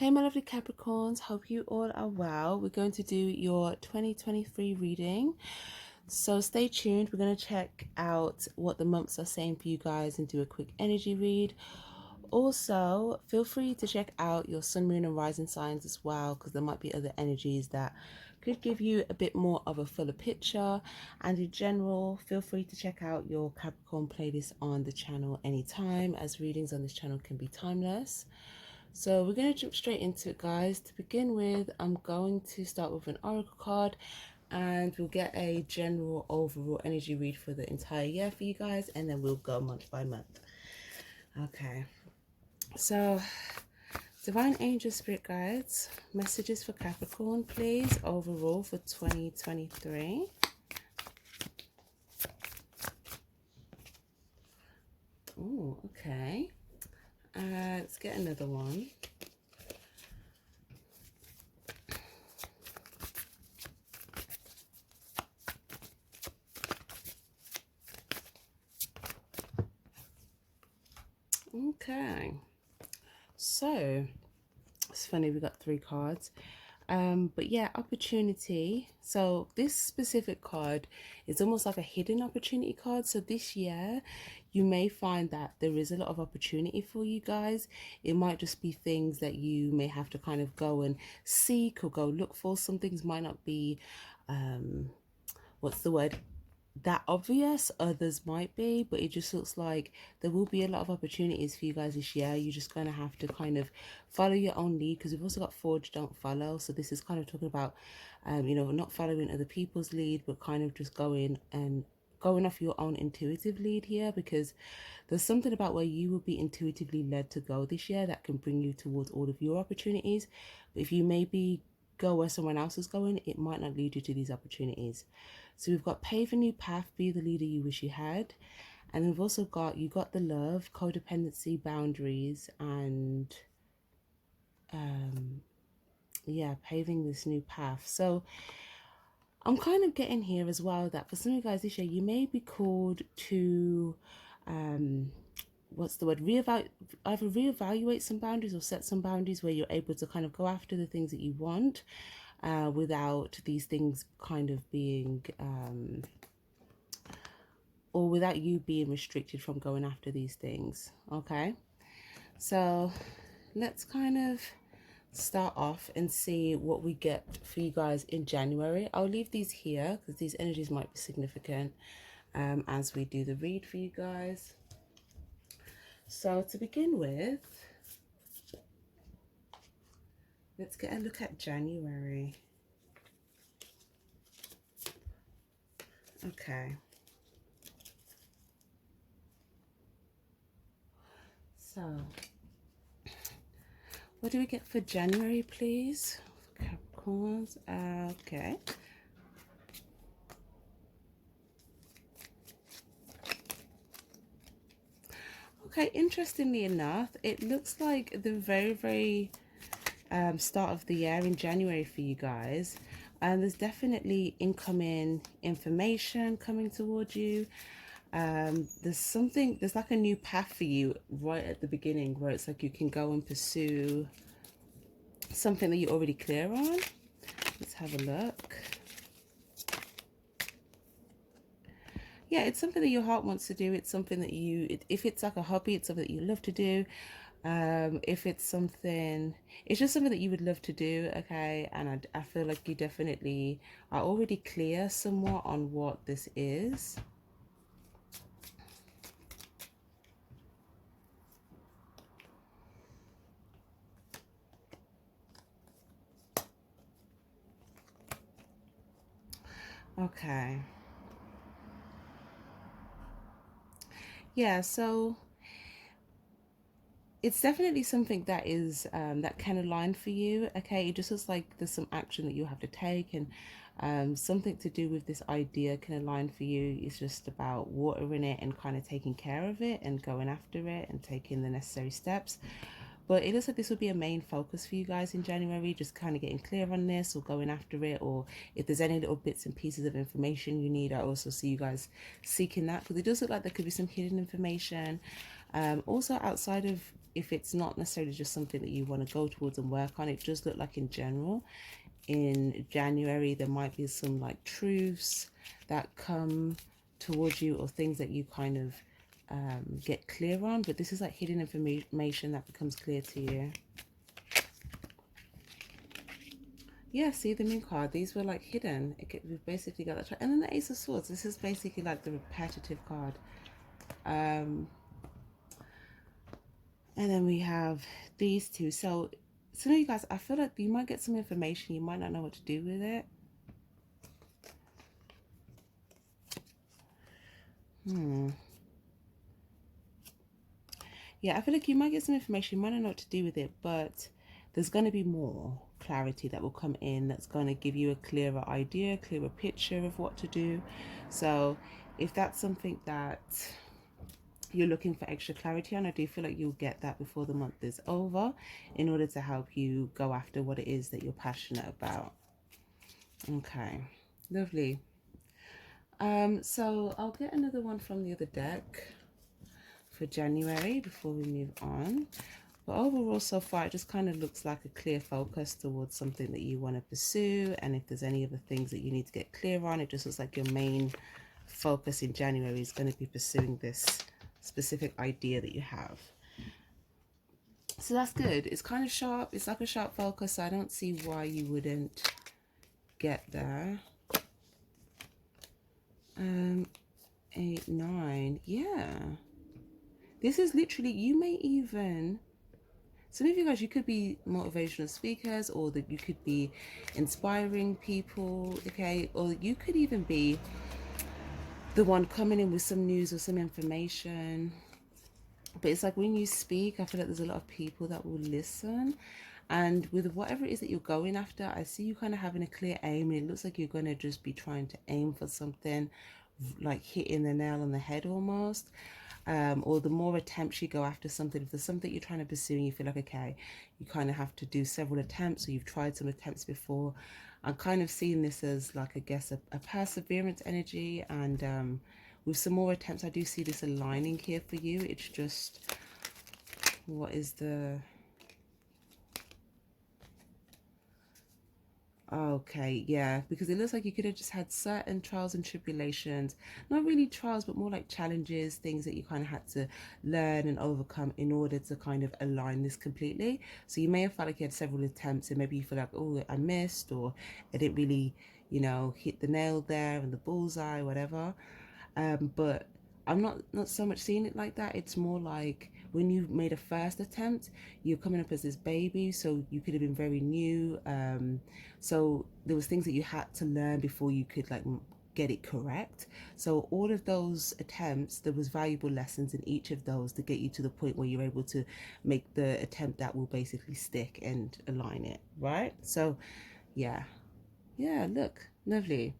Hey my lovely Capricorns, hope you all are well. We're going to do your 2023 reading, so stay tuned. We're going to check out what the months are saying for you guys and do a quick energy read. Also, feel free to check out your sun, moon and rising signs as well, because there might be other energies that could give you a bit more of a fuller picture. And in general, feel free to check out your Capricorn playlist on the channel anytime, as readings on this channel can be timeless. So we're going to jump straight into it, guys. To begin with, I'm going to start with an oracle card and we'll get a general overall energy read for the entire year for you guys, and then we'll go month by month. Okay, so divine angel spirit guides, messages for Capricorn please, overall for 2023. Oh, okay. Let's get another one. Okay, so it's funny we got 3 cards, but yeah, opportunity. So this specific card is almost like a hidden opportunity card. So this year you may find that there is a lot of opportunity for you guys. It might just be things that you may have to kind of go and seek or go look for. Some things might not be what's the word, that obvious, others might be, but it just looks like there will be a lot of opportunities for you guys this year. You're just going to have to kind of follow your own lead, because we've also got forge, don't follow. So this is kind of talking about you know, not following other people's lead, but kind of just going off your own intuitive lead here, because there's something about where you will be intuitively led to go this year that can bring you towards all of your opportunities. But if you maybe go where someone else is going, it might not lead you to these opportunities. So we've got pave a new path, be the leader you wish you had. And we've also got, you got the love, codependency, boundaries, and yeah, paving this new path. So I'm kind of getting here as well that for some of you guys this year, you may be called to what's the word, either reevaluate some boundaries or set some boundaries where you're able to kind of go after the things that you want, without these things kind of being or without you being restricted from going after these things. Okay, so let's kind of start off and see what we get for you guys in January. I'll leave these here because these energies might be significant as we do the read for you guys. So to begin with, let's get a look at January. Okay. So, what do we get for January, please? Capricorns. Okay. Okay, interestingly enough, it looks like the very start of the year in January for you guys. And there's definitely incoming information coming towards you. There's like a new path for you right at the beginning, where it's like you can go and pursue something that you're already clear on. Let's have a look. Yeah, it's something that your heart wants to do. It's something that if it's like a hobby, it's something that you love to do. If it's something, it's just something that you would love to do. Okay, and I feel like you definitely are already clear somewhat on what this is. Okay. Yeah, so it's definitely something that is that can align for you. Okay, it just looks like there's some action that you have to take, and something to do with this idea can align for you. It's just about watering it and kind of taking care of it and going after it and taking the necessary steps. But it looks like this will be a main focus for you guys in January, just kind of getting clear on this or going after it, or if there's any little bits and pieces of information you need, I also see you guys seeking that, because it does look like there could be some hidden information. Also outside of if it's not necessarily just something that you want to go towards and work on, it does look like in general in January there might be some like truths that come towards you, or things that you kind of get clear on. But this is like hidden information that becomes clear to you. Yeah, see the moon card, these were like hidden. We've basically got that. And then the Ace of Swords, this is basically like the repetitive card. And then we have these two. So some of you guys, I feel like you might get some information, you might not know what to do with it. Yeah, I feel like you might get some information, you might not know what to do with it, but there's going to be more clarity that will come in that's going to give you a clearer idea, clearer picture of what to do. So if that's something that you're looking for extra clarity on, I do feel like you'll get that before the month is over, in order to help you go after what it is that you're passionate about. Okay, lovely. So I'll get another one from the other deck for January before we move on. But overall, so far, it just kind of looks like a clear focus towards something that you want to pursue. And if there's any other things that you need to get clear on, it just looks like your main focus in January is going to be pursuing this specific idea that you have. So that's good. It's kind of sharp. It's like a sharp focus. So I don't see why you wouldn't get there. 8, 9. Yeah. This is literally, you may even, some of you guys, you could be motivational speakers, or that you could be inspiring people, okay? Or you could even be the one coming in with some news or some information. But it's like when you speak, I feel like there's a lot of people that will listen. And with whatever it is that you're going after, I see you kind of having a clear aim. And it looks like you're going to just be trying to aim for something, like hitting the nail on the head almost. Or the more attempts you go after something, if there's something you're trying to pursue and you feel like, okay, you kind of have to do several attempts, or you've tried some attempts before. I'm kind of seeing this as like, I guess, a perseverance energy. And with some more attempts, I do see this aligning here for you. It's just, what is the... Okay, yeah, because it looks like you could have just had certain trials and tribulations, not really trials, but more like challenges, things that you kind of had to learn and overcome in order to kind of align this completely. So you may have felt like you had several attempts, and maybe you feel like, oh, I missed, or I didn't really, you know, hit the nail there and the bullseye, whatever. But I'm not so much seeing it like that. It's more like when you made a first attempt, you're coming up as this baby, so you could have been very new. So there was things that you had to learn before you could like get it correct. So all of those attempts, there was valuable lessons in each of those to get you to the point where you're able to make the attempt that will basically stick and align it, right? So yeah, look, lovely.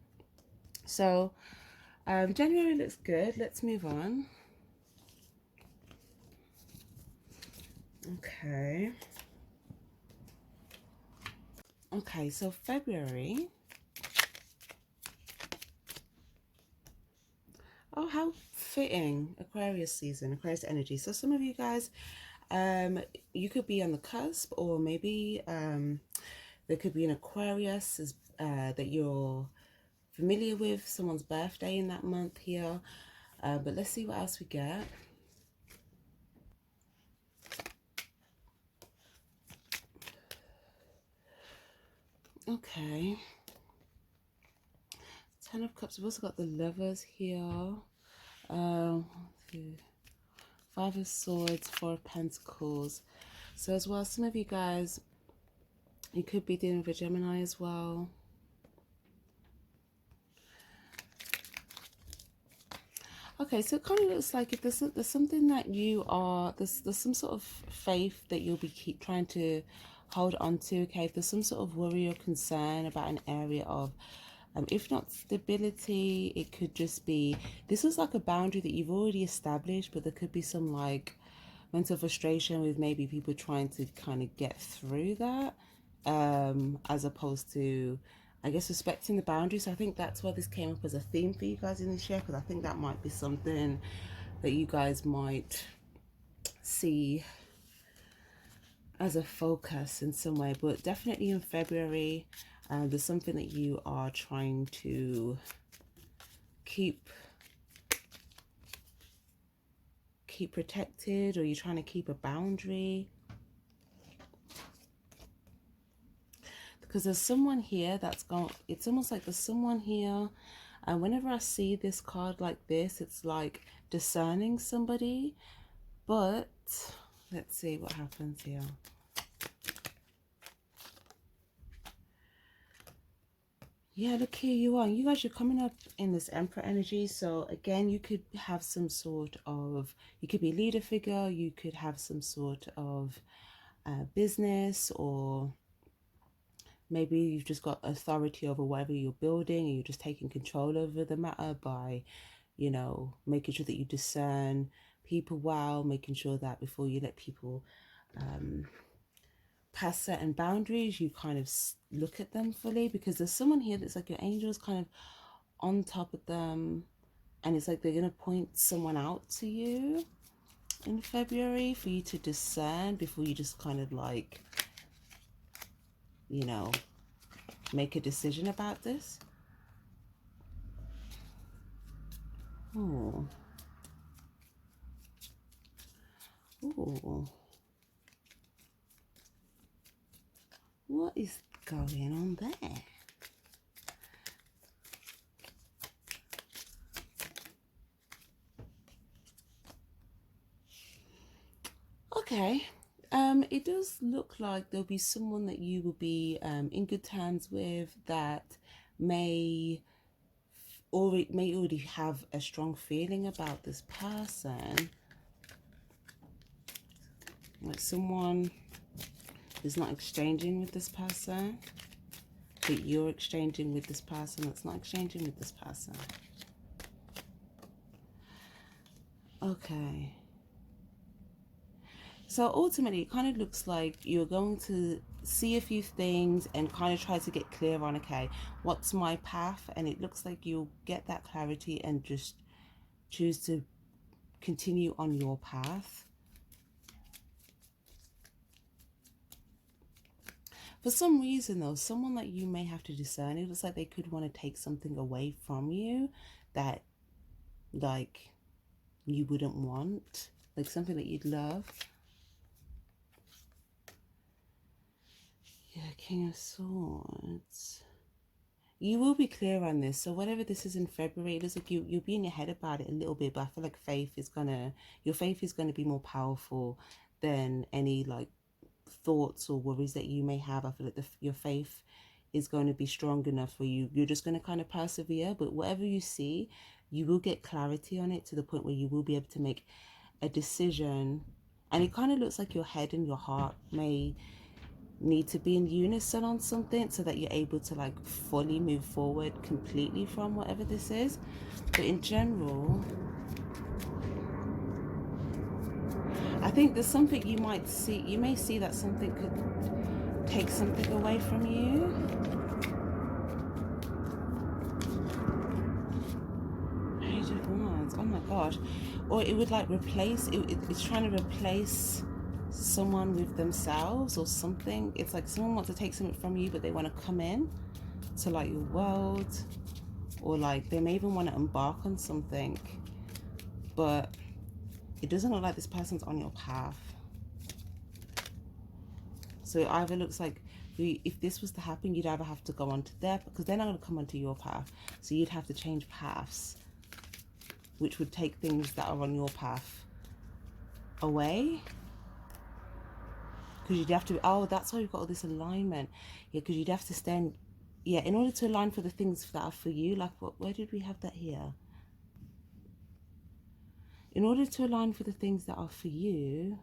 So January looks good. Let's move on. Okay, so February. Oh, how fitting. Aquarius season, Aquarius energy. So some of you guys, you could be on the cusp, or maybe there could be an Aquarius that you're familiar with, someone's birthday in that month here. But let's see what else we get. Okay. 10 of Cups. We've also got the Lovers here. 5 of Swords, 4 of Pentacles. So as well, some of you guys, you could be dealing with a Gemini as well. Okay, so it kind of looks like if there's something that you are, there's some sort of faith that you'll be keep trying to hold on to. Okay, if there's some sort of worry or concern about an area of, if not stability, it could just be, this is like a boundary that you've already established, but there could be some like mental frustration with maybe people trying to kind of get through that, as opposed to, I guess, respecting the boundaries. So I think that's why this came up as a theme for you guys in this year, because I think that might be something that you guys might see as a focus in some way, but definitely in February, there's something that you are trying to keep protected, or you're trying to keep a boundary. Because there's someone here that's gone, it's almost like there's someone here, and whenever I see this card like this, it's like discerning somebody. But let's see what happens here. Yeah, look, here you are. You guys are coming up in this Emperor energy. So again, you could have some sort of, you could be a leader figure, you could have some sort of business, or maybe you've just got authority over whatever you're building and you're just taking control over the matter by, you know, making sure that you discern people well, making sure that before you let people past certain boundaries, you kind of look at them fully, because there's someone here that's like your angel's kind of on top of them, and it's like they're going to point someone out to you in February for you to discern before you just kind of like, you know, make a decision about this. Oh. Ooh. What is going on there? Okay. It does look like there'll be someone that you will be in good terms with, that may already have a strong feeling about this person. Like someone is not exchanging with this person, but you're exchanging with this person that's not exchanging with this person. Okay. So ultimately, it kind of looks like you're going to see a few things and kind of try to get clear on, okay, what's my path? And it looks like you'll get that clarity and just choose to continue on your path. For some reason though, someone that you may have to discern, it looks like they could want to take something away from you that like you wouldn't want, like something that you'd love. Yeah, King of Swords. You will be clear on this. So whatever this is in February, it looks like you'll be in your head about it a little bit, but I feel like your faith is gonna be more powerful than any like thoughts or worries that you may have. I feel like your faith is going to be strong enough for you. You're just going to kind of persevere, but whatever you see, you will get clarity on it to the point where you will be able to make a decision. And it kind of looks like your head and your heart may need to be in unison on something so that you're able to like fully move forward completely from whatever this is. But in general, I think there's something you might see. You may see that something could take something away from you. Page of Wands. Oh my gosh. Or it would like replace, it's trying to replace someone with themselves or something. It's like someone wants to take something from you, but they want to come in to like your world. Or like they may even want to embark on something, but it doesn't look like this person's on your path. So it either looks like if this was to happen, you'd either have to go onto their, because they're not going to come onto your path. So you'd have to change paths, which would take things that are on your path away. Because you'd have to, oh, that's why you've got all this alignment. Yeah, because you'd have to stand, yeah, in order to align for the things that are for you, like where did we have that here? In order to align for the things that are for you,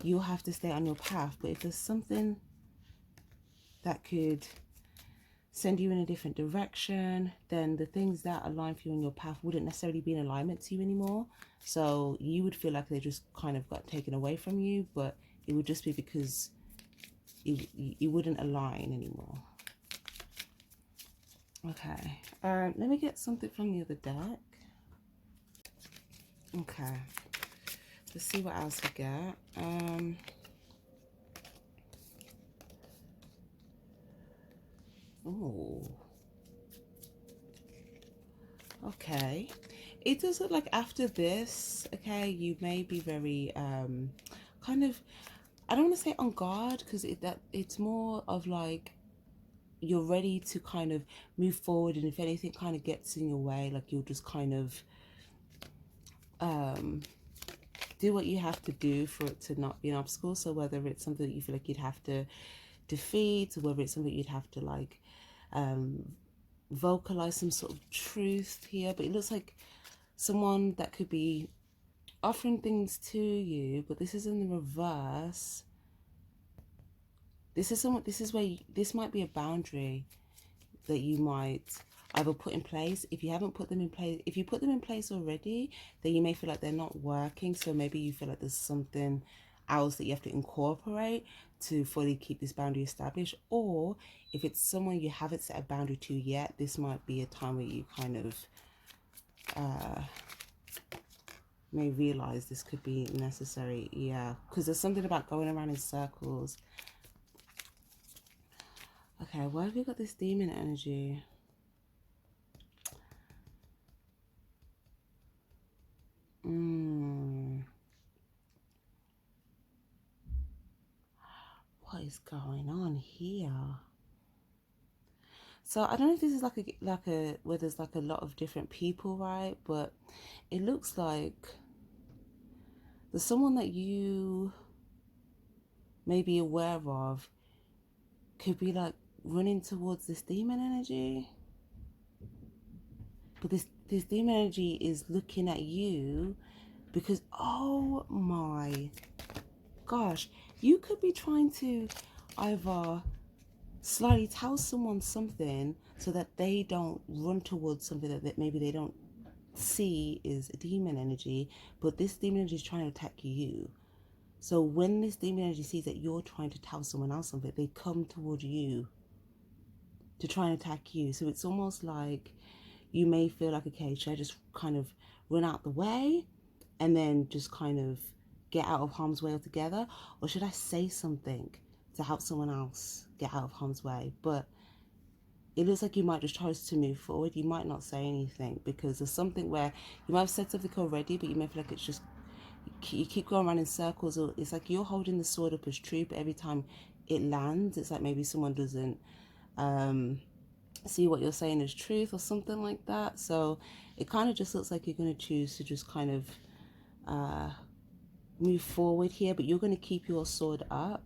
you'll have to stay on your path. But if there's something that could send you in a different direction, then the things that align for you on your path wouldn't necessarily be in alignment to you anymore. So you would feel like they just kind of got taken away from you, but it would just be because it wouldn't align anymore. Okay, let me get something from the other deck. Okay, let's see what else we get. Oh, okay. It does look like after this, okay, you may be very kind of, I don't want to say on guard, because it's more of like you're ready to kind of move forward, and if anything kind of gets in your way, like you'll just kind of do what you have to do for it to not be an obstacle. So whether it's something that you feel like you'd have to defeat, or whether it's something you'd have to like vocalize some sort of truth here, but it looks like someone that could be offering things to you, but this is in the reverse. This is where this might be a boundary that you might either put in place. If you haven't put them in place, if you put them in place already, then you may feel like they're not working. So maybe you feel like there's something else that you have to incorporate to fully keep this boundary established. Or if it's someone you haven't set a boundary to yet, this might be a time where you kind of may realize this could be necessary. Yeah, because there's something about going around in circles. Okay, why have we got this demon energy? What is going on here? So I don't know if this is like a where there's like a lot of different people, right? But it looks like there's someone that you may be aware of could be like running towards this demon energy. But this demon energy is looking at you because, oh my gosh, you could be trying to either slightly tell someone something so that they don't run towards something that maybe they don't see is a demon energy, but this demon energy is trying to attack you. So when this demon energy sees that you're trying to tell someone else something, they come toward you to try and attack you. So it's almost like you may feel like, okay, should I just kind of run out the way and then just kind of get out of harm's way altogether? Or should I say something to help someone else get out of harm's way? But it looks like you might just choose to move forward. You might not say anything because there's something where you might have said something already, but you may feel like it's just, you keep going around in circles, or it's like you're holding the sword up as true, but every time it lands, it's like maybe someone doesn't see what you're saying as truth or something like that. So it kind of just looks like you're going to choose to just kind of move forward here, but you're going to keep your sword up.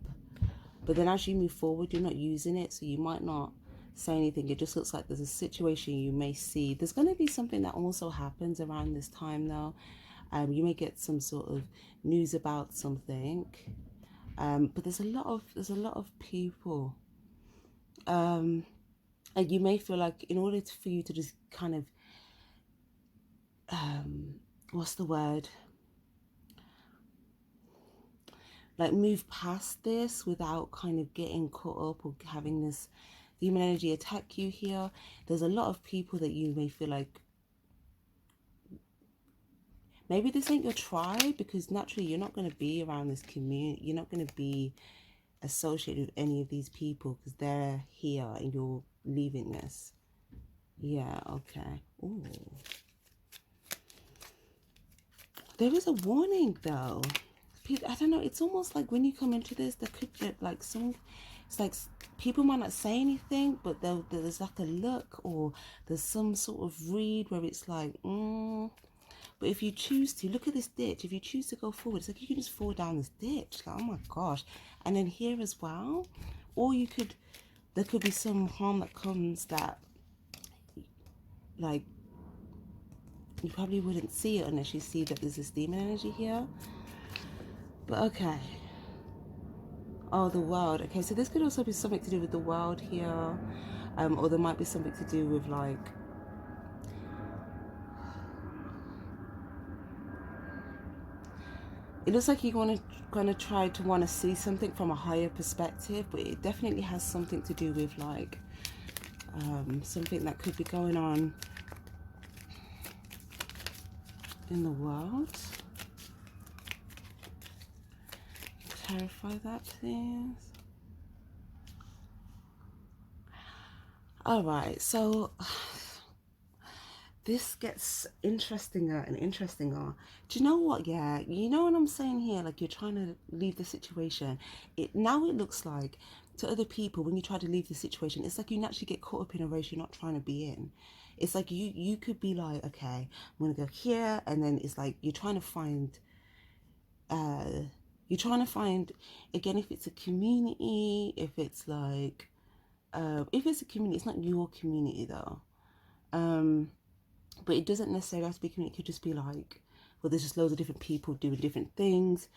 But then as you move forward, you're not using it, so you might not say anything. It just looks like there's a situation you may see. There's going to be something that also happens around this time though. You may get some sort of news about something, but there's a lot of people, and you may feel like in order for you to just kind of what's the word, like move past this without kind of getting caught up or having this demon energy attack you here. There's a lot of people that you may feel like maybe this ain't your tribe, because naturally you're not going to be around this community. You're not going to be associated with any of these people because they're here and you're leaving this. Yeah, okay. Ooh. There is a warning though. I don't know, it's almost like when you come into this, there could be like some, it's like people might not say anything, but there's like a look, or there's some sort of read where it's like, but if you choose to, look at this ditch, if you choose to go forward, it's like you can just fall down this ditch, like, oh my gosh. And then here as well, or there could be some harm that comes that, like, you probably wouldn't see it unless you see that there's this demon energy here. But okay. Oh, the world. Okay, so this could also be something to do with the world here. Or there might be something to do with like, it looks like you're gonna try to want to see something from a higher perspective, but it definitely has something to do with like something that could be going on in the world. Clarify that, please. All right, so this gets interestinger and interestinger. Do you know what? Yeah, you know what I'm saying here? Like, you're trying to leave the situation. It looks like to other people, when you try to leave the situation, it's like you naturally get caught up in a race you're not trying to be in. It's like you could be like, okay, I'm gonna go here, and then it's like uh you're trying to find, again, if it's a community, if it's a community, it's not your community though. But it doesn't necessarily have to be a community. It could just be like, well, there's just loads of different people doing different things,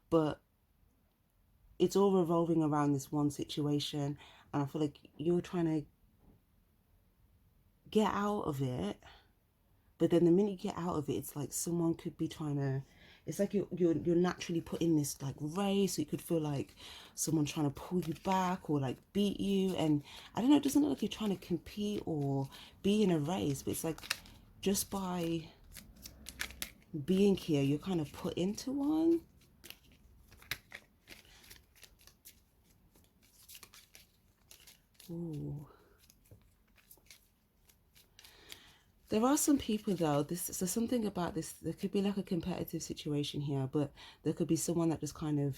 but it's all revolving around this one situation. And I feel like you're trying to get out of it, but then the minute you get out of it, it's like someone could be trying to. It's like you're naturally put in this like race. So you could feel like someone trying to pull you back or like beat you, and I don't know. It doesn't look like you're trying to compete or be in a race, but it's like just by being here, you're kind of put into one. Ooh. There are some people though, so something about this, there could be like a competitive situation here, but there could be someone that just kind of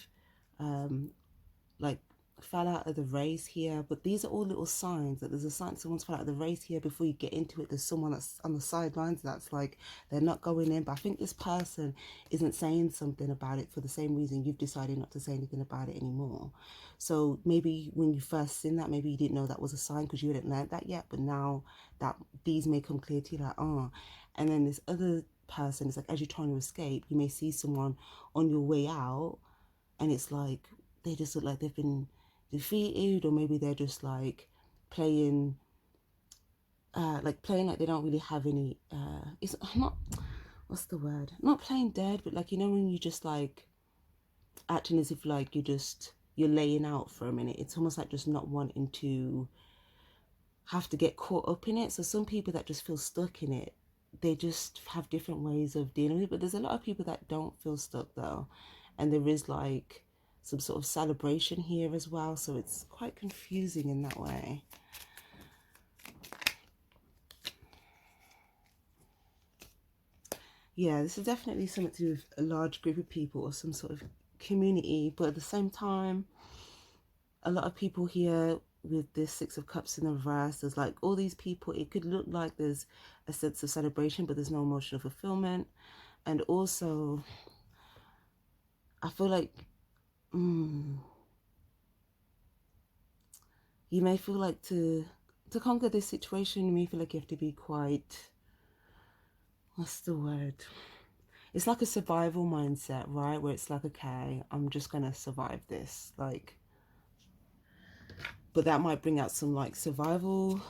like fell out of the race here. But these are all little signs that there's a sign someone's fell out of the race here. Before you get into it, there's someone that's on the sidelines that's like they're not going in, but I think this person isn't saying something about it for the same reason you've decided not to say anything about it anymore. So maybe when you first seen that, maybe you didn't know that was a sign because you hadn't learned that yet, but now that these may come clear to you, like, oh. And then this other person, it's like as you're trying to escape, you may see someone on your way out, and it's like they just look like they've been defeated, or maybe they're just like playing like they don't really have any it's not, what's the word, not playing dead, but like, you know, when you just like acting as if like you're laying out for a minute. It's almost like just not wanting to have to get caught up in it. So some people that just feel stuck in it, they just have different ways of dealing with it. But there's a lot of people that don't feel stuck though, and there is like some sort of celebration here as well, so it's quite confusing in that way. Yeah, this is definitely something to do with a large group of people or some sort of community, but at the same time, a lot of people here with this Six of Cups in the reverse, there's like all these people, it could look like there's a sense of celebration, but there's no emotional fulfillment. And also, I feel like you may feel like to conquer this situation, you may feel like you have to be quite, what's the word? It's like a survival mindset, right? Where it's like, okay, I'm just gonna survive this. Like, but that might bring out some like survival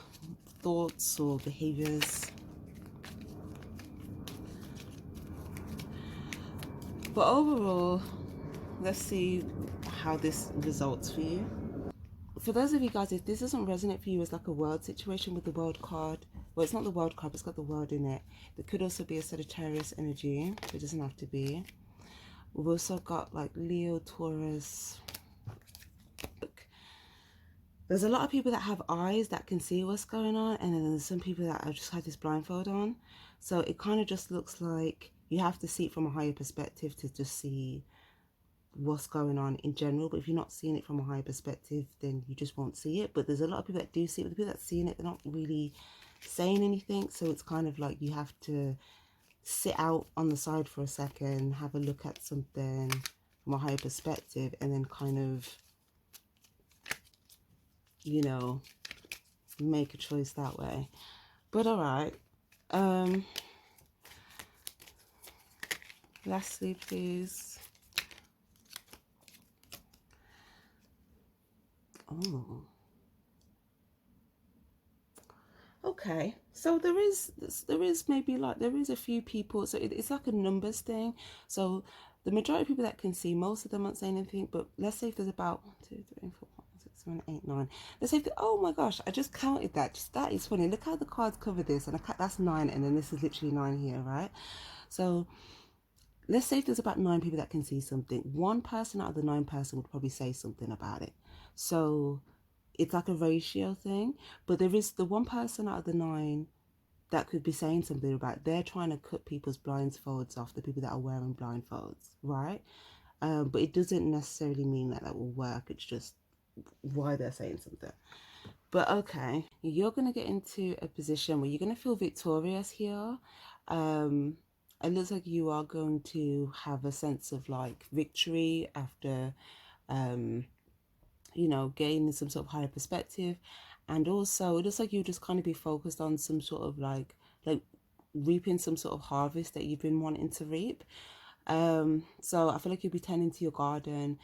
thoughts or behaviors. But overall, let's see how this results for you. For those of you guys, if this doesn't resonate for you as like a world situation with the world card, well, it's not the world card, but it's got the world in it. There could also be a Sagittarius energy. It doesn't have to be. We've also got like Leo, Taurus. There's a lot of people that have eyes that can see what's going on, and then there's some people that have just had this blindfold on. So it kind of just looks like you have to see it from a higher perspective to just see what's going on in general. But if you're not seeing it from a higher perspective, then you just won't see it. But there's a lot of people that do see it, but the people that seeing it, they're not really saying anything. So it's kind of like you have to sit out on the side for a second, have a look at something from a higher perspective, and then kind of, you know, make a choice that way. But all right, lastly, please. Oh, okay, so there is maybe like there is a few people, so it's like a numbers thing. So the majority of people that can see, most of them aren't saying anything, but let's say if there's about 1, 2, 3, 4, 5, 6, 7, 8, 9. Let's say oh my gosh, I just counted that. Just that is funny. Look how the cards cover this, and that's 9, and then this is literally 9 here, right? So let's say if there's about 9 people that can see something, one person out of the 9 person would probably say something about it. So it's like a ratio thing. But there is the one person out of the 9 that could be saying something about they're trying to cut people's blindfolds off, the people that are wearing blindfolds, right? But it doesn't necessarily mean that that will work. It's just why they're saying something. But okay, you're going to get into a position where you're going to feel victorious here. Um, it looks like you are going to have a sense of like victory after, um, you know, gaining some sort of higher perspective. And also, it looks like you'll just kind of be focused on some sort of like reaping some sort of harvest that you've been wanting to reap. So I feel like you'll be tending to your garden.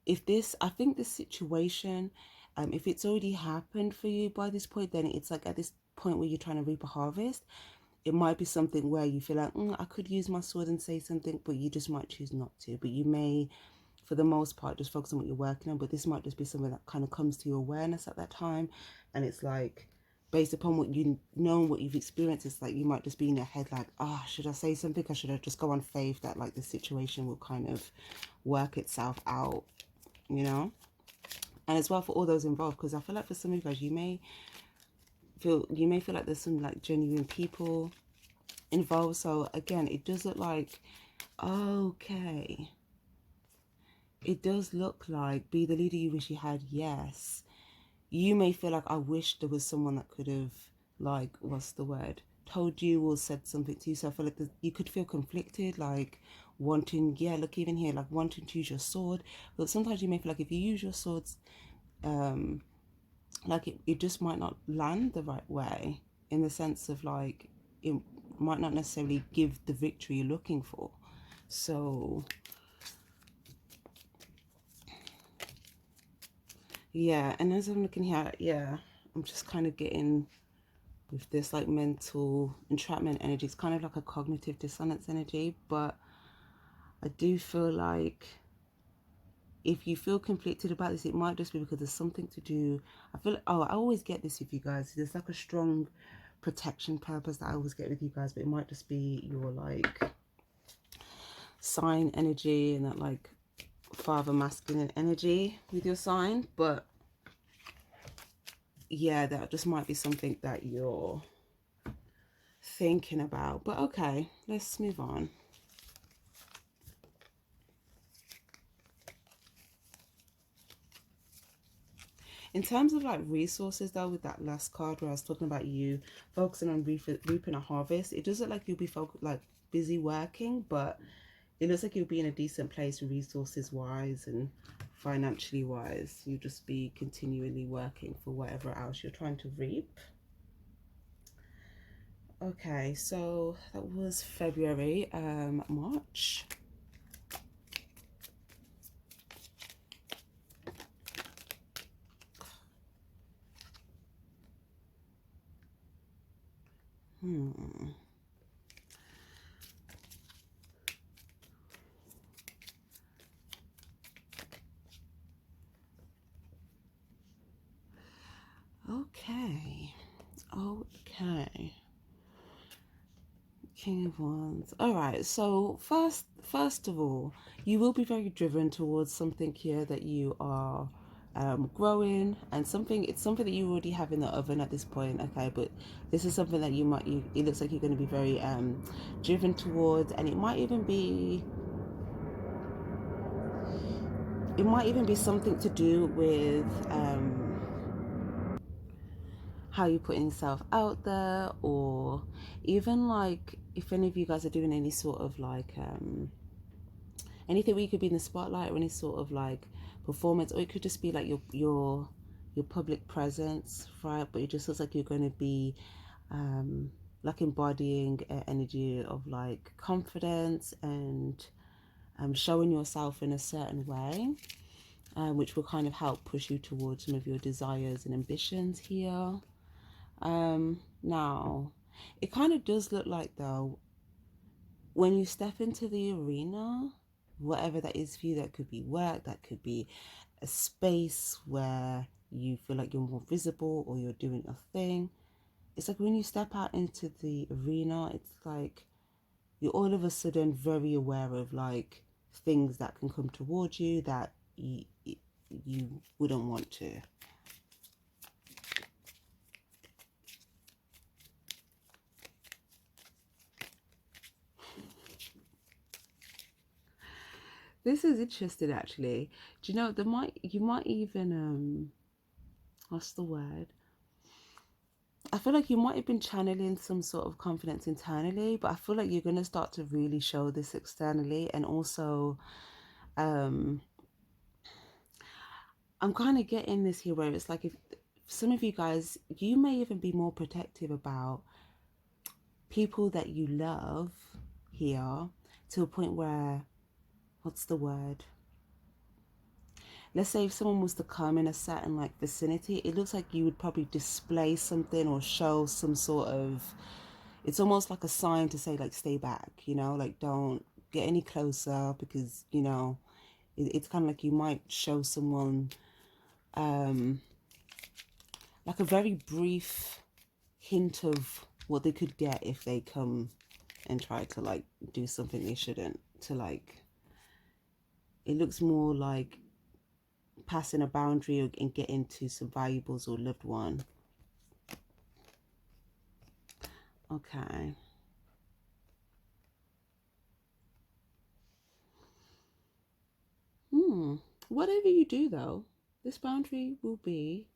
If this, I think this situation, if it's already happened for you by this point, then it's like at this point where you're trying to reap a harvest, it might be something where you feel like, I could use my sword and say something, but you just might choose not to. But you may, for the most part, just focus on what you're working on. But this might just be something that kind of comes to your awareness at that time. And it's like, based upon what you know and what you've experienced, it's like you might just be in your head like, should I say something, or should I just go on faith that like the situation will kind of work itself out, you know? And as well for all those involved, because I feel like for some of you guys, you may feel like there's some like genuine people involved. So again, it does look like, okay, it does look like be the leader you wish you had. Yes, you may feel like, I wish there was someone that could have, like, what's the word, told you or said something to you. So I feel like you could feel conflicted, like wanting, yeah, look, even here, like wanting to use your sword. But sometimes you may feel like if you use your swords, like it just might not land the right way, in the sense of like it might not necessarily give the victory you're looking for. So yeah, and as I'm looking here, yeah, I'm just kind of getting with this like mental entrapment energy. It's kind of like a cognitive dissonance energy, but I do feel like if you feel conflicted about this, it might just be because there's something to do. I feel like, I always get this with you guys. There's like a strong protection purpose that I always get with you guys, but it might just be your like sign energy and that like father masculine energy with your sign. But yeah, that just might be something that you're thinking about. But okay, let's move on. In terms of like resources though, with that last card where I was talking about you focusing on reaping a harvest, it does look like you'll be like busy working, but it looks like you'll be in a decent place resources wise and financially wise. You'll just be continually working for whatever else you're trying to reap. Okay, so that was February. March. Okay. Okay. King of Wands. All right. So first of all, you will be very driven towards something here that you are growing, and it's something that you already have in the oven at this point. Okay, but this is something that it looks like you're going to be very driven towards, and it might even be something to do with how you putting yourself out there, or even like if any of you guys are doing any sort of like anything where you could be in the spotlight, or any sort of like performance, or it could just be like your public presence, right? But it just looks like you're going to be like embodying an energy of like confidence and showing yourself in a certain way, which will kind of help push you towards some of your desires and ambitions here. Now, it kind of does look like though, when you step into the arena, whatever that is for you, that could be work, that could be a space where you feel like you're more visible or you're doing a thing. It's like when you step out into the arena, it's like you're all of a sudden very aware of like things that can come towards you that you wouldn't want to. This is interesting actually. Do you know you might even what's the word? I feel like you might have been channeling some sort of confidence internally, but I feel like you're gonna start to really show this externally. And also, um, I'm kind of getting this here where it's like if some of you guys, you may even be more protective about people that you love here to a point where, what's the word? Let's say if someone was to come in a certain like vicinity, it looks like you would probably display something or show some sort of, it's almost like a sign to say like stay back, you know, like don't get any closer because, you know, it's kind of like you might show someone like a very brief hint of what they could get if they come and try to like do something they shouldn't, to like, it looks more like passing a boundary and getting to some valuables or loved one. Okay. Whatever you do though, this boundary will be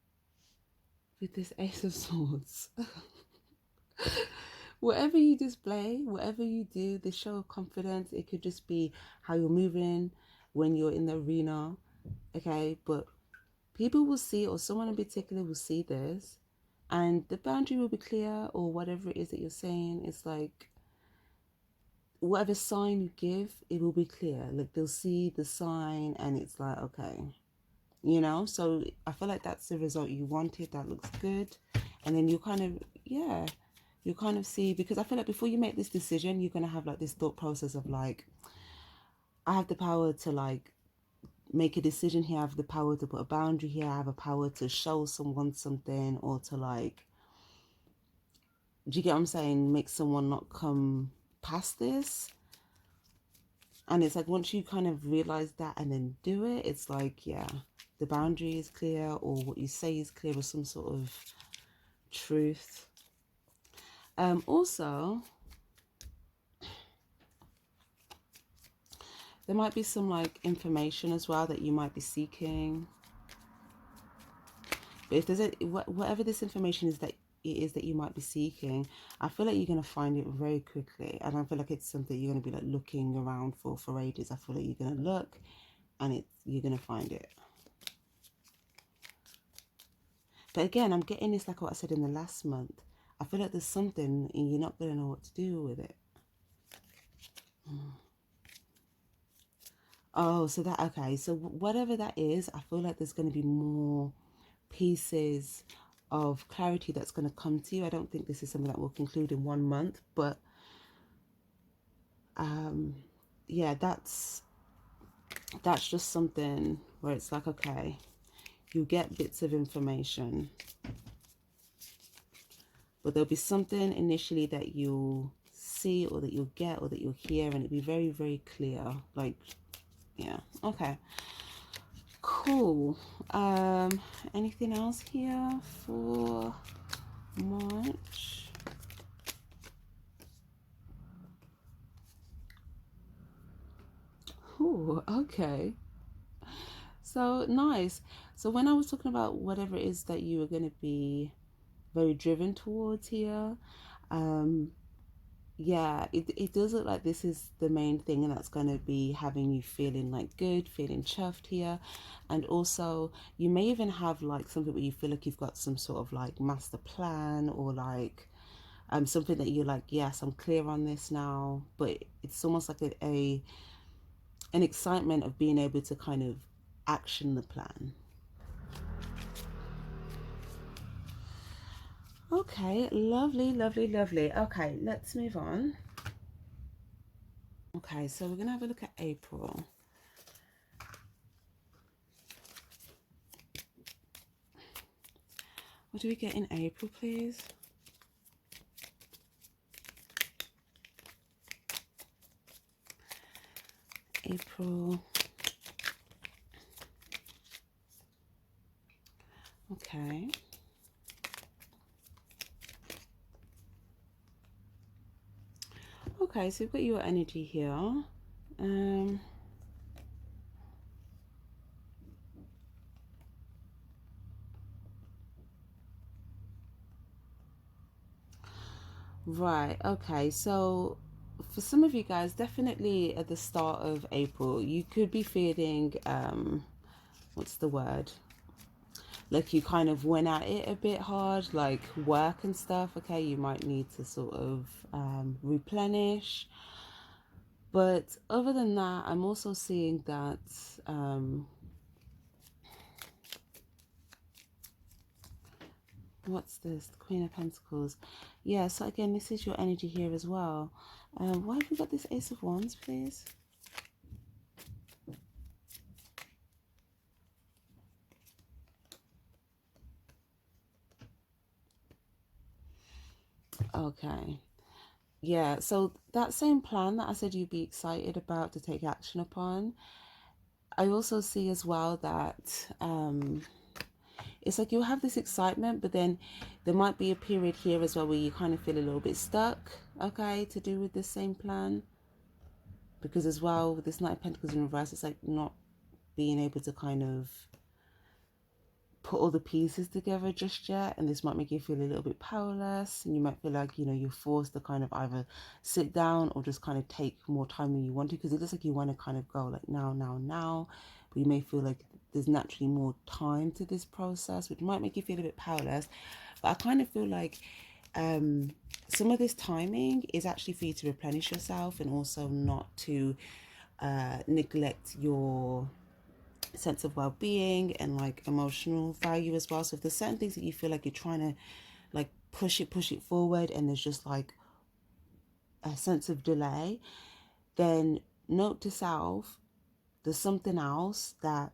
with this Ace of Swords. Whatever you display, whatever you do, this show of confidence, it could just be how you're moving when you're in the arena, okay? But people will see, or someone in particular will see this, and the boundary will be clear, or whatever it is that you're saying. It's like whatever sign you give, it will be clear. Like they'll see the sign, and it's like, okay, you know. So I feel like that's the result you wanted. That looks good, and then you kind of, yeah, you kind of see, because I feel like before you make this decision, you're gonna have like this thought process of like, I have the power to like make a decision here. I have the power to put a boundary here. I have a power to show someone something, or to like, do you get what I'm saying? Make someone not come past this. And it's like once you kind of realize that and then do it, it's like, yeah, the boundary is clear, or what you say is clear, or some sort of truth. Also, there might be some like information as well that you might be seeking. But if there's whatever this information is that it is that you might be seeking, I feel like you're going to find it very quickly. I don't feel like it's something you're going to be like looking around for ages. I feel like you're going to look and you're going to find it. But again, I'm getting this like what I said in the last month. I feel like there's something and you're not going to know what to do with it. Oh, so that, okay. So whatever that is, I feel like there's going to be more pieces of clarity that's going to come to you. I don't think this is something that will conclude in 1 month, but yeah, that's just something where it's like, okay, you get bits of information, but there'll be something initially that you'll see, or that you'll get, or that you'll hear, and it'll be very, very clear. Like, yeah, okay, cool. Anything else here for March? Ooh, okay. So nice. So when I was talking about whatever it is that you are going to be very driven towards here, yeah, it does look like this is the main thing, and that's going to be having you feeling like good, feeling chuffed here. And also you may even have like something where you feel like you've got some sort of like master plan, or like something that you're like, yes, I'm clear on this now. But it's almost like an excitement of being able to kind of action the plan. Okay, lovely, lovely, lovely. Okay, let's move on. Okay, so we're gonna have a look at April. What do we get in April, please? April. Okay. Okay, so we've got your energy here. Right, okay. So for some of you guys, definitely at the start of April, you could be feeling what's the word? Like you kind of went at it a bit hard, like work and stuff. Okay, you might need to sort of replenish. But other than that, I'm also seeing that what's this? The Queen of Pentacles. Yeah, so again, this is your energy here as well. Why have we got this Ace of Wands, please? Okay. Yeah, so that same plan that I said you'd be excited about to take action upon, I also see as well that it's like you'll have this excitement, but then there might be a period here as well where you kind of feel a little bit stuck, okay, to do with this same plan. Because as well, with this Knight of Pentacles in reverse, it's like not being able to kind of put all the pieces together just yet, and this might make you feel a little bit powerless, and you might feel like, you know, you're forced to kind of either sit down or just kind of take more time than you want to, because it looks like you want to kind of go like now, but you may feel like there's naturally more time to this process, which might make you feel a bit powerless. But I kind of feel like some of this timing is actually for you to replenish yourself, and also not to neglect your sense of well-being and like emotional value as well. So if there's certain things that you feel like you're trying to like push it forward, and there's just like a sense of delay, then note to self, there's something else that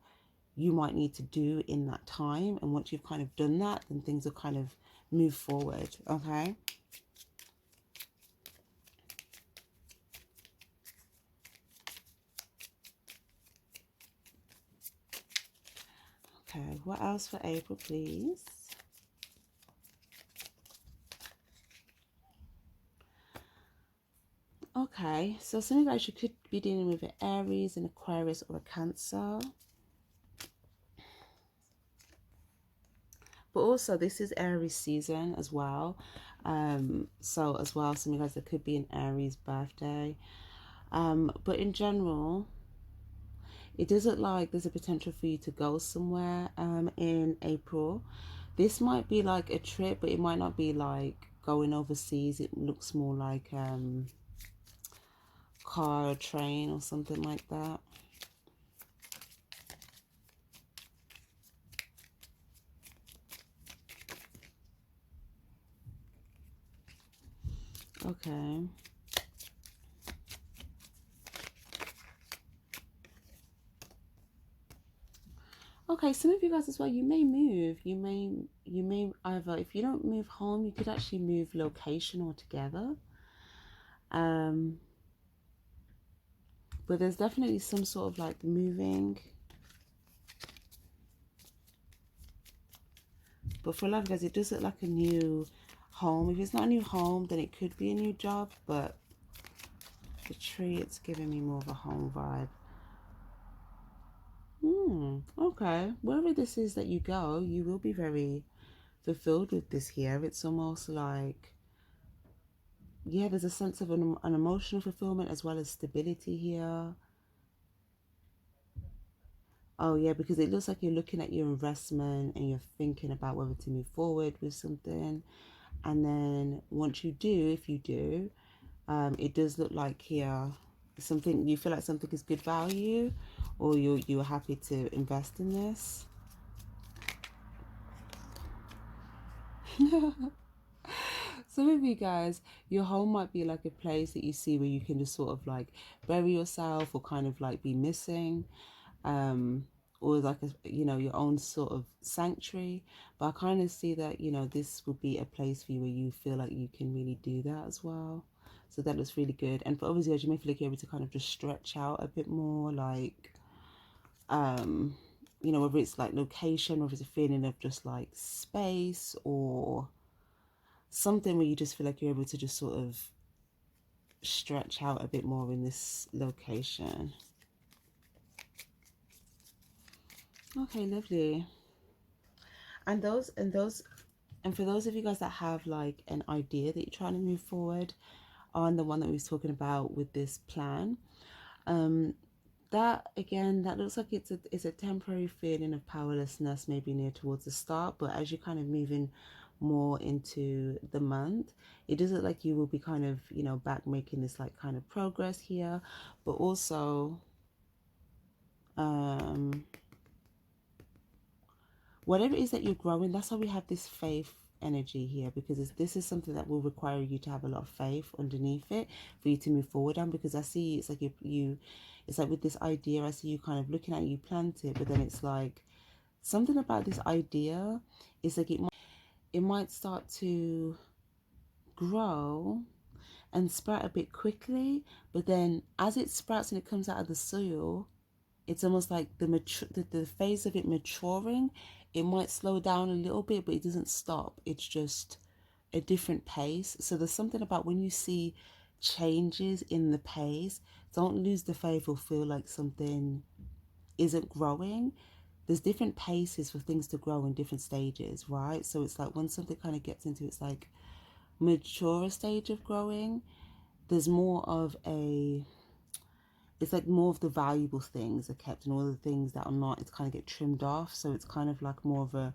you might need to do in that time, and once you've kind of done that, then things will kind of move forward. Okay. Okay, what else for April, please? Okay, so some of you guys, you could be dealing with an Aries, an Aquarius, or a Cancer. But also, this is Aries season as well. So as well, some of you guys, there could be an Aries birthday. But in general, it does look like there's a potential for you to go somewhere in April. This might be like a trip, but it might not be like going overseas. It looks more like car or train or something like that. Okay. Okay, some of you guys as well, you may move. You may either, if you don't move home, you could actually move location altogether. But there's definitely some sort of like moving. But for a lot of guys, it does look like a new home. If it's not a new home, then it could be a new job. But the tree, it's giving me more of a home vibe. Okay. Wherever this is that you go, you will be very fulfilled with this here. It's almost like, yeah, there's a sense of an emotional fulfillment as well as stability here. Oh, yeah, because it looks like you're looking at your investment and you're thinking about whether to move forward with something. And then once you do, if you do, it does look like here something, you feel like something is good value, or you're happy to invest in this. Some of you guys, your home might be like a place that you see where you can just sort of like bury yourself, or kind of like be missing, or like a, you know, your own sort of sanctuary. But I kind of see that, you know, this would be a place for you where you feel like you can really do that as well. So that looks really good. And for others, you may feel like you're able to kind of just stretch out a bit more, like you know, whether it's like location, or if it's a feeling of just like space, or something where you just feel like you're able to just sort of stretch out a bit more in this location. Okay, lovely. And those And for those of you guys that have like an idea that you're trying to move forward on, the one that we was talking about with this plan, that again, that looks like it's a temporary feeling of powerlessness, maybe near towards the start, but as you're kind of moving more into the month, it does look like you will be kind of, you know, back making this like kind of progress here, but also whatever it is that you're growing, that's why we have this faith energy here, because this is something that will require you to have a lot of faith underneath it for you to move forward on. Because I see it's like it's like with this idea, I see you kind of looking at it, you plant it, but then it's like something about this idea is like it might start to grow and sprout a bit quickly, but then as it sprouts and it comes out of the soil, it's almost like the phase of it maturing. It might slow down a little bit, but it doesn't stop. It's just a different pace. So there's something about when you see changes in the pace, don't lose the faith or feel like something isn't growing. There's different paces for things to grow in different stages, right? So it's like when something kind of gets into its like mature stage of growing, there's more of a, it's like more of the valuable things are kept and all the things that are not, it's kind of get trimmed off. So it's kind of like more of a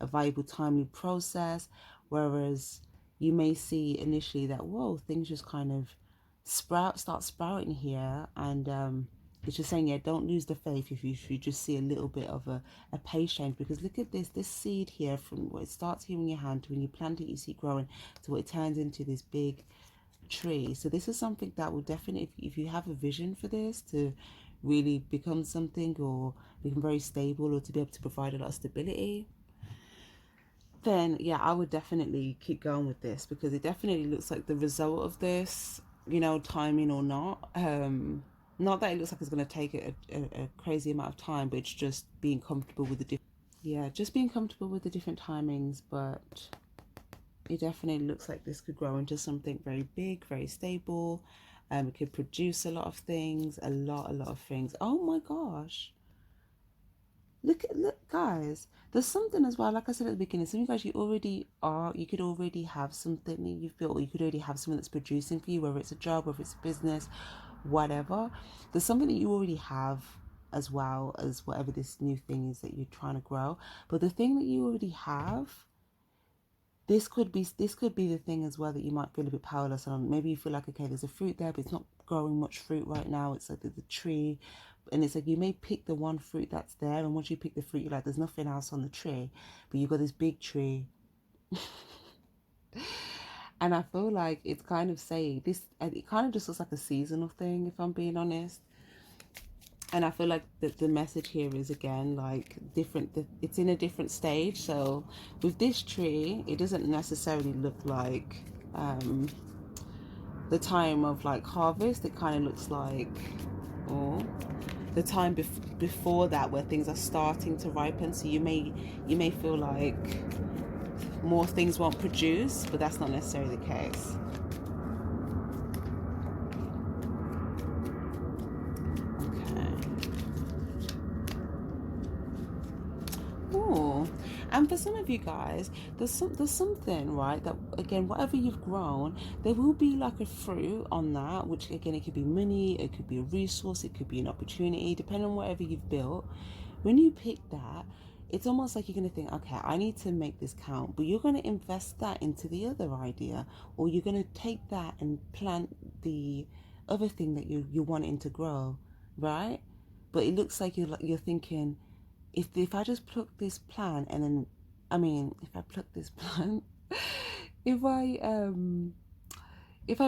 valuable, timely process. Whereas you may see initially that, whoa, things just kind of start sprouting here. And it's just saying, yeah, don't lose the faith if you just see a little bit of a pace change. Because look at this seed here, from what it starts here in your hand to when you plant it, you see it growing to what it turns into this big tree. So this is something that will definitely, if you have a vision for this to really become something or become very stable or to be able to provide a lot of stability, then yeah, I would definitely keep going with this, because it definitely looks like the result of this, you know, timing or not, not that it looks like it's going to take a crazy amount of time, but it's just being comfortable with the just being comfortable with the different timings. But it definitely looks like this could grow into something very big, very stable. It could produce a lot of things, a lot of things. Oh my gosh. Look, guys. There's something as well, like I said at the beginning, some of you guys, you could already have something that you've built, or you could already have someone that's producing for you, whether it's a job, whether it's a business, whatever. There's something that you already have as well as whatever this new thing is that you're trying to grow. But the thing that you already have, this could be the thing as well that you might feel a bit powerless on. Maybe you feel like, okay, there's a fruit there, but it's not growing much fruit right now. It's like the tree, and it's like you may pick the one fruit that's there, and once you pick the fruit, you're like, there's nothing else on the tree, but you've got this big tree. And I feel like it's kind of saying this, it kind of just looks like a seasonal thing, if I'm being honest. And I feel like the message here is, again, like it's in a different stage. So with this tree, it doesn't necessarily look like the time of like harvest. It kind of looks like, oh, the time before that, where things are starting to ripen. So you may feel like more things won't produce, but that's not necessarily the case. Ooh. And for some of you guys, there's something, right, that again, whatever you've grown, there will be like a fruit on that, which again, it could be money, it could be a resource, it could be an opportunity, depending on whatever you've built. When you pick that, it's almost like you're going to think, okay, I need to make this count, but you're going to invest that into the other idea, or you're going to take that and plant the other thing that you're wanting to grow, right? But it looks like you're thinking, if I just pluck this plant and then, I mean, if I pluck this plant, if I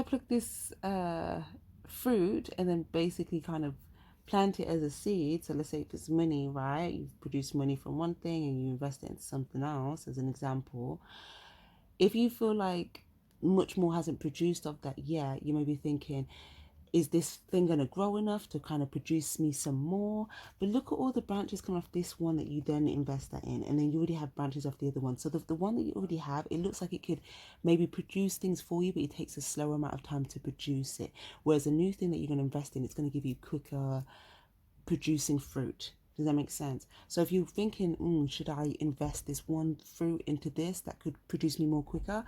pluck this fruit and then basically kind of plant it as a seed. So let's say if it's money, right? You produce money from one thing and you invest it into something else, as an example. If you feel like much more hasn't produced of that yet, you may be thinking, is this thing going to grow enough to kind of produce me some more? But look at all the branches coming off this one that you then invest that in, and then you already have branches off the other one. So the one that you already have, it looks like it could maybe produce things for you, but it takes a slower amount of time to produce it. Whereas a new thing that you're going to invest in, it's going to give you quicker producing fruit. Does that make sense? So if you're thinking, should I invest this one fruit into this that could produce me more quicker?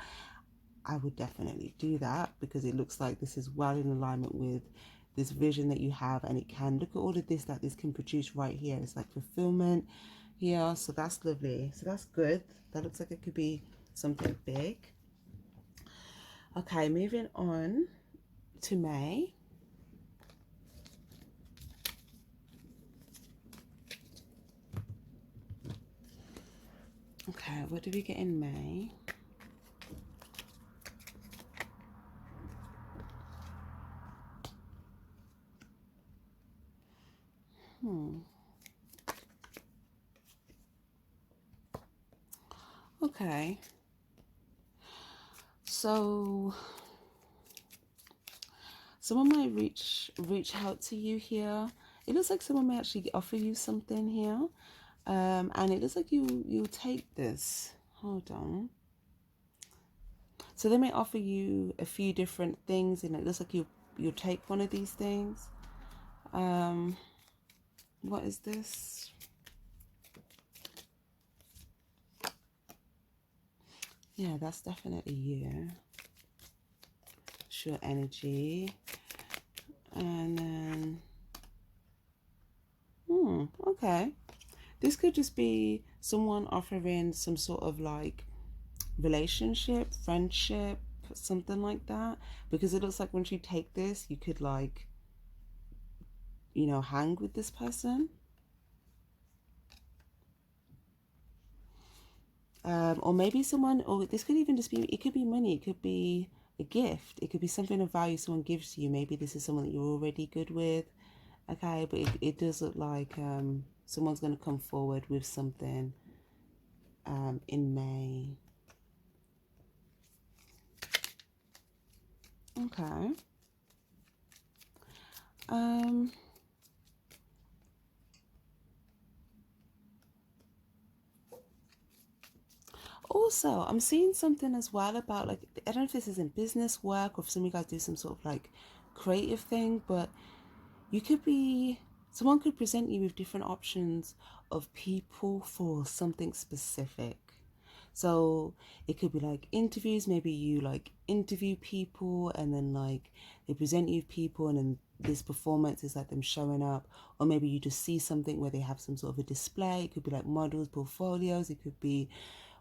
I would definitely do that, because it looks like this is well in alignment with this vision that you have, and it can look at all of this that this can produce right here. It's like fulfillment here, so that's lovely. So that's good. That looks like it could be something big. Okay, moving on to May. Okay, what do we get in May? Okay. So someone might reach out to you here. It looks like someone may actually offer you something here. And it looks like you'll take this. Hold on. So they may offer you a few different things, and it looks like you'll take one of these things. What is this? Yeah, that's definitely you. Sure energy. And then okay. This could just be someone offering some sort of like relationship, friendship, something like that, because it looks like once you take this, you could like, you know, hang with this person. Or maybe someone, or this could even just be, it could be money, it could be a gift, it could be something of value someone gives to you. Maybe this is someone that you're already good with. Okay, but it does look like someone's going to come forward with something in May. Okay. Also, I'm seeing something as well about, like, I don't know if this is in business work or if some of you guys do some sort of like creative thing, but you could be, someone could present you with different options of people for something specific. So it could be like interviews, maybe you like interview people and then like they present you with people, and then this performance is like them showing up. Or maybe you just see something where they have some sort of a display. It could be like models, portfolios, it could be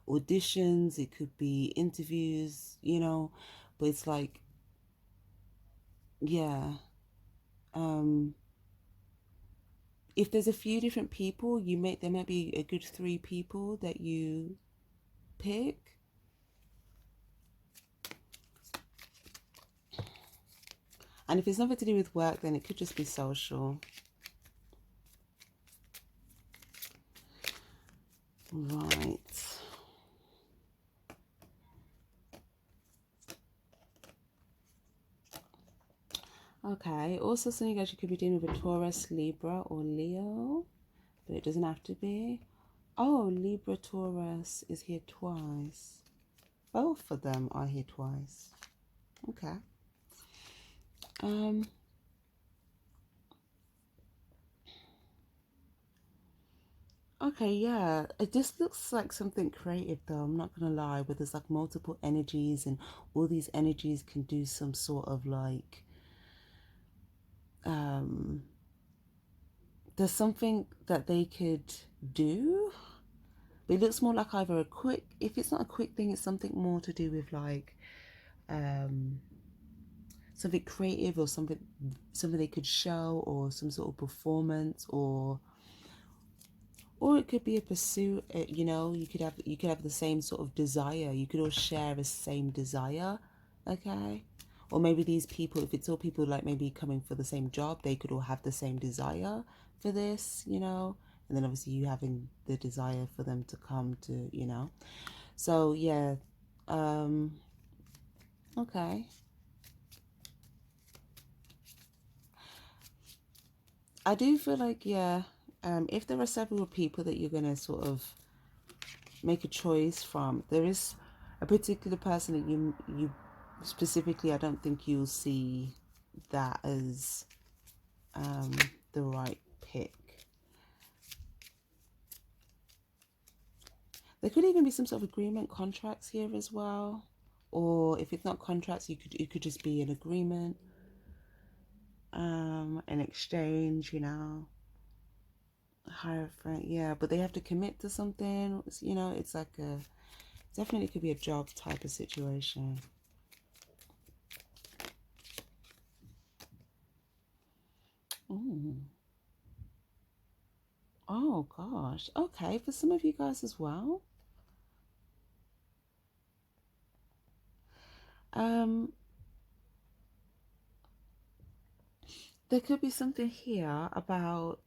auditions, it could be interviews, you know. But it's like, yeah, if there's a few different people, there might be a good 3 people that you pick. And if it's nothing to do with work, then it could just be social. Right. Okay. Also, some of you guys, you could be dealing with a Taurus, Libra, or Leo, but it doesn't have to be. Oh, Libra, Taurus is here twice. Both of them are here twice. Okay. Okay, yeah. It just looks like something creative though, I'm not gonna lie, where there's like multiple energies, and all these energies can do some sort of like there's something that they could do. But it looks more like either a quick, if it's not a quick thing, it's something more to do with like something creative, or something they could show, or some sort of performance, or it could be a pursuit. You know, you could have the same sort of desire, you could all share the same desire. Okay. Or maybe these people, if it's all people like maybe coming for the same job, they could all have the same desire for this, you know. And then obviously you having the desire for them to come to, you know. So yeah. Okay. I do feel like, yeah, if there are several people that you're going to sort of make a choice from, there is a particular person that you specifically, I don't think you'll see that as the right pick. There could even be some sort of agreement, contracts here as well. Or if it's not contracts, it could just be an agreement, an exchange, you know. Hierophant, yeah, but they have to commit to something, you know. It's like a, definitely could be a job type of situation. Ooh. Oh gosh. Okay, for some of you guys as well. Um, there could be something here about,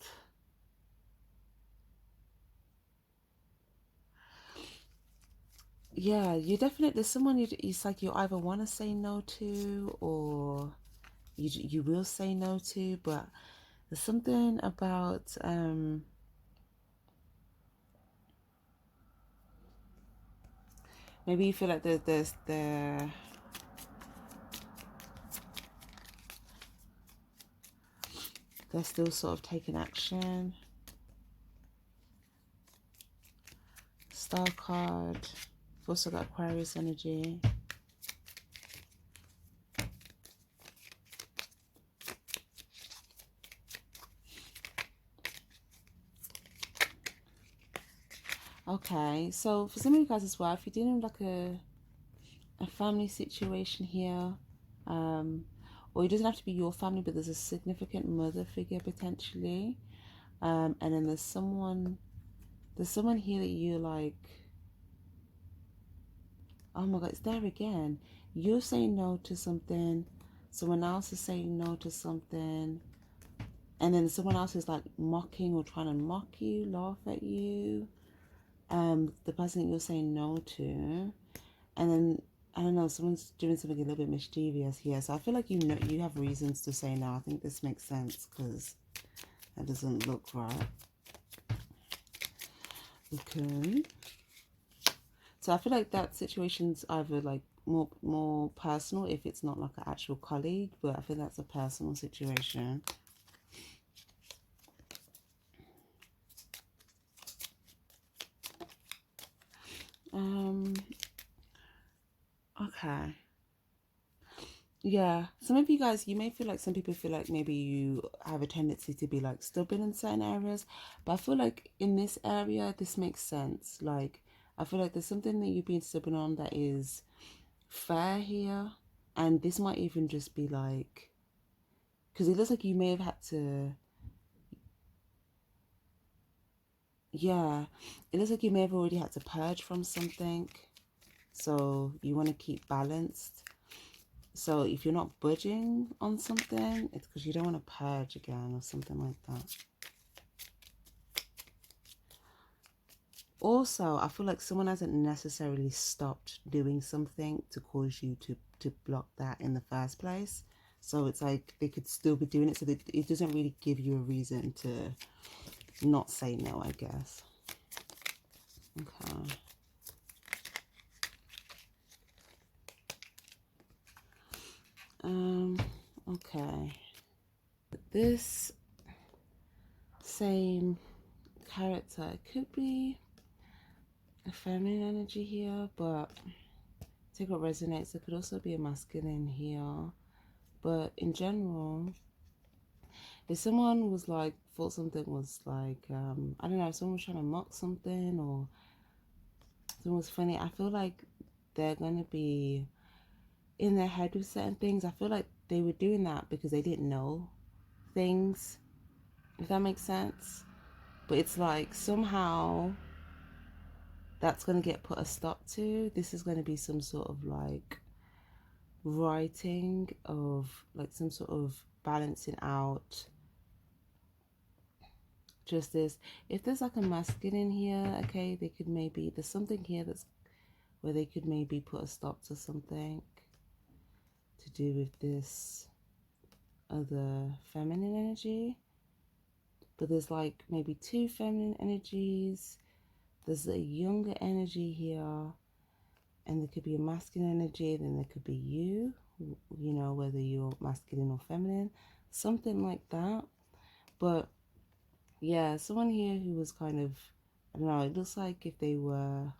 yeah, you definitely, there's someone it's like you either want to say no to, or you will say no to, but there's something about maybe you feel like they're still sort of taking action. Star card. We've also got Aquarius energy. Okay, so for some of you guys as well, if you're dealing with like a family situation here, or it doesn't have to be your family, but there's a significant mother figure potentially, and then there's someone here that you're like, oh my god, it's there again. You're saying no to something, someone else is saying no to something, and then someone else is like mocking or trying to mock you, laugh at you, the person that you're saying no to, and then I don't know, someone's doing something a little bit mischievous here. So I feel like you have reasons to say no. I think this makes sense because that doesn't look right. Okay. So I feel like that situation's either like more personal if it's not like an actual colleague, but I feel that's a personal situation. Okay. Yeah, some of you guys, you may feel like, some people feel like maybe you have a tendency to be like stubborn in certain areas, but I feel like in this area, this makes sense. Like, I feel like there's something that you're being stubborn on that is fair here, and this might even just be like, because it looks like you may have had to, yeah, it looks like you may have already had to purge from something, so you want to keep balanced. So if you're not budging on something, it's because you don't want to purge again or something like that. Also, I feel like someone hasn't necessarily stopped doing something to cause you to block that in the first place. So it's like they could still be doing it. So that it doesn't really give you a reason to not say no, I guess. Okay. Okay. This same character, it could be a feminine energy here, but take what resonates. It could also be a masculine here, but in general, if someone was like, thought something was like, I don't know, if someone was trying to mock something or something was funny, I feel like they're gonna be in their head with certain things. I feel like they were doing that because they didn't know things, if that makes sense. But it's like somehow that's going to get put a stop to. This is going to be some sort of like writing of like some sort of balancing out just this. If there's like a masculine here, okay, they could maybe, there's something here that's where they could maybe put a stop to something to do with this other feminine energy. But there's like maybe two feminine energies. There's a younger energy here, and there could be a masculine energy, then there could be you know, whether you're masculine or feminine, something like that. But yeah, someone here who was kind of, I don't know, it looks like if they were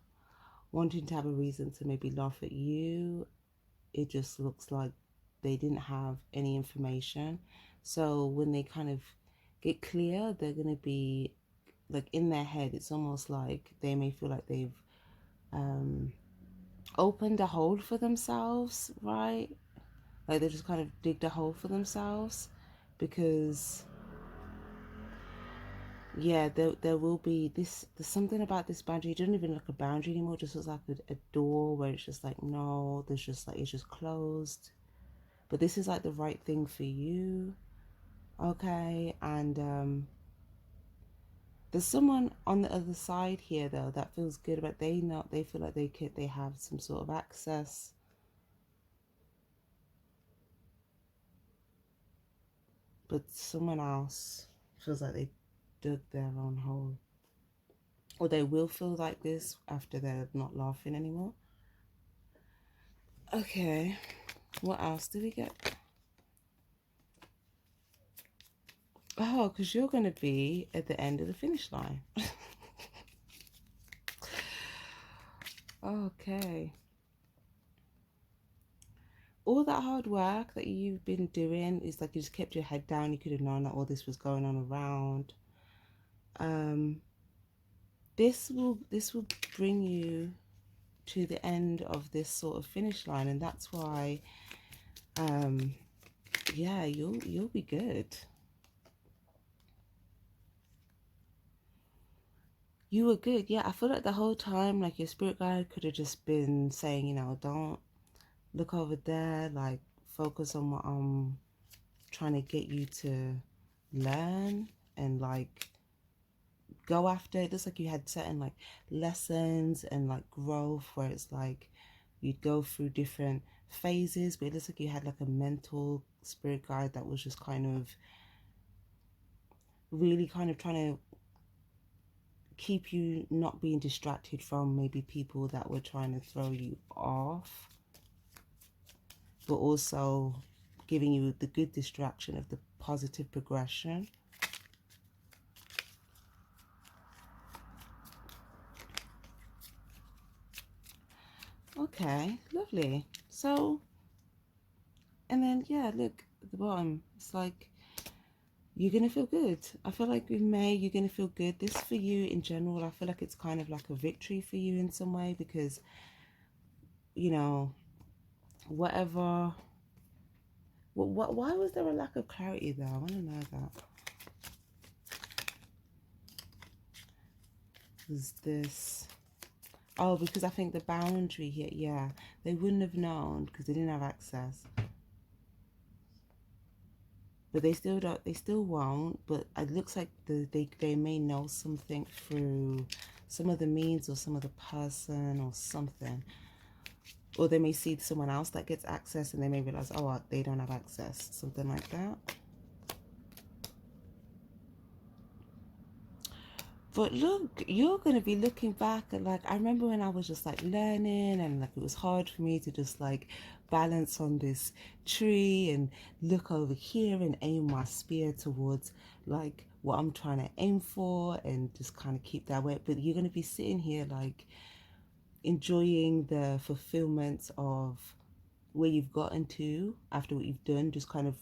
wanting to have a reason to maybe laugh at you. It just looks like they didn't have any information. So when they kind of get clear, they're going to be like in their head, it's almost like they may feel like they've opened a hole for themselves, right? Like they just kind of digged a hole for themselves because yeah, there will be this, there's something about this boundary. It doesn't even look like a boundary anymore. It just looks like a door where it's just like, no, there's just like, it's just closed. But this is like the right thing for you. Okay. And there's someone on the other side here though that feels good about, they know, they feel like they have some sort of access. But someone else feels like they dug their own hole. Or they will feel like this after they're not laughing anymore. Okay, what else did we get? Oh, because you're going to be at the end of the finish line. Okay. All that hard work that you've been doing is like you just kept your head down. You could have known that all this was going on around. This will bring you to the end of this sort of finish line, and that's why yeah, you'll be good. You were good. Yeah, I feel like the whole time like your spirit guide could have just been saying, you know, don't look over there, like focus on what I'm trying to get you to learn and like go after. It looks like you had certain like lessons and like growth where it's like you'd go through different phases, but it looks like you had like a mental spirit guide that was just kind of really kind of trying to keep you not being distracted from maybe people that were trying to throw you off, but also giving you the good distraction of the positive progression. Okay, lovely. So, and then, yeah, look at the bottom. It's like, you're going to feel good. I feel like in May, you're going to feel good. This for you in general, I feel like it's kind of like a victory for you in some way because, you know, whatever. Why was there a lack of clarity there? I want to know that. Was this... Oh, because I think the boundary here, yeah, they wouldn't have known because they didn't have access. But they still don't, they still won't, but it looks like they may know something through some of the means or some of the person or something. Or they may see someone else that gets access and they may realize, oh, they don't have access, something like that. But look, you're going to be looking back at like, I remember when I was just like learning and like it was hard for me to just like balance on this tree and look over here and aim my spear towards like what I'm trying to aim for and just kind of keep that way. But you're going to be sitting here like enjoying the fulfillment of where you've gotten to after what you've done. Just kind of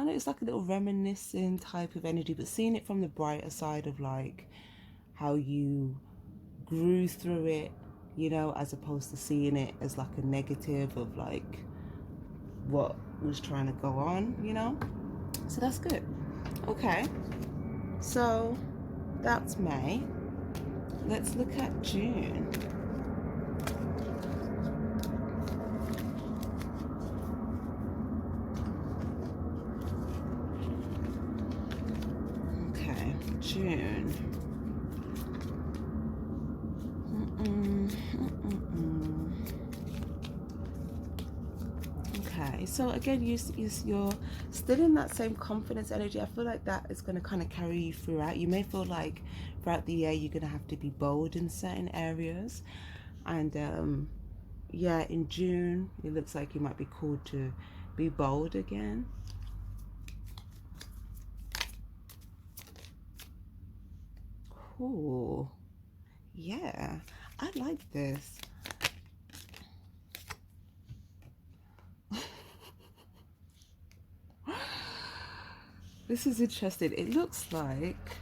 it's like a little reminiscing type of energy, but seeing it from the brighter side of like how you grew through it, you know, as opposed to seeing it as like a negative of like what was trying to go on, you know. So that's good. Okay, so that's May. Let's look at June. Okay, June. Okay, so again, you're still in that same confidence energy. I feel like that is going to kind of carry you throughout. You may feel like throughout the year you're going to have to be bold in certain areas, and yeah, in June it looks like you might be called to be bold again. Cool. Yeah, I like this. This is interesting. It looks like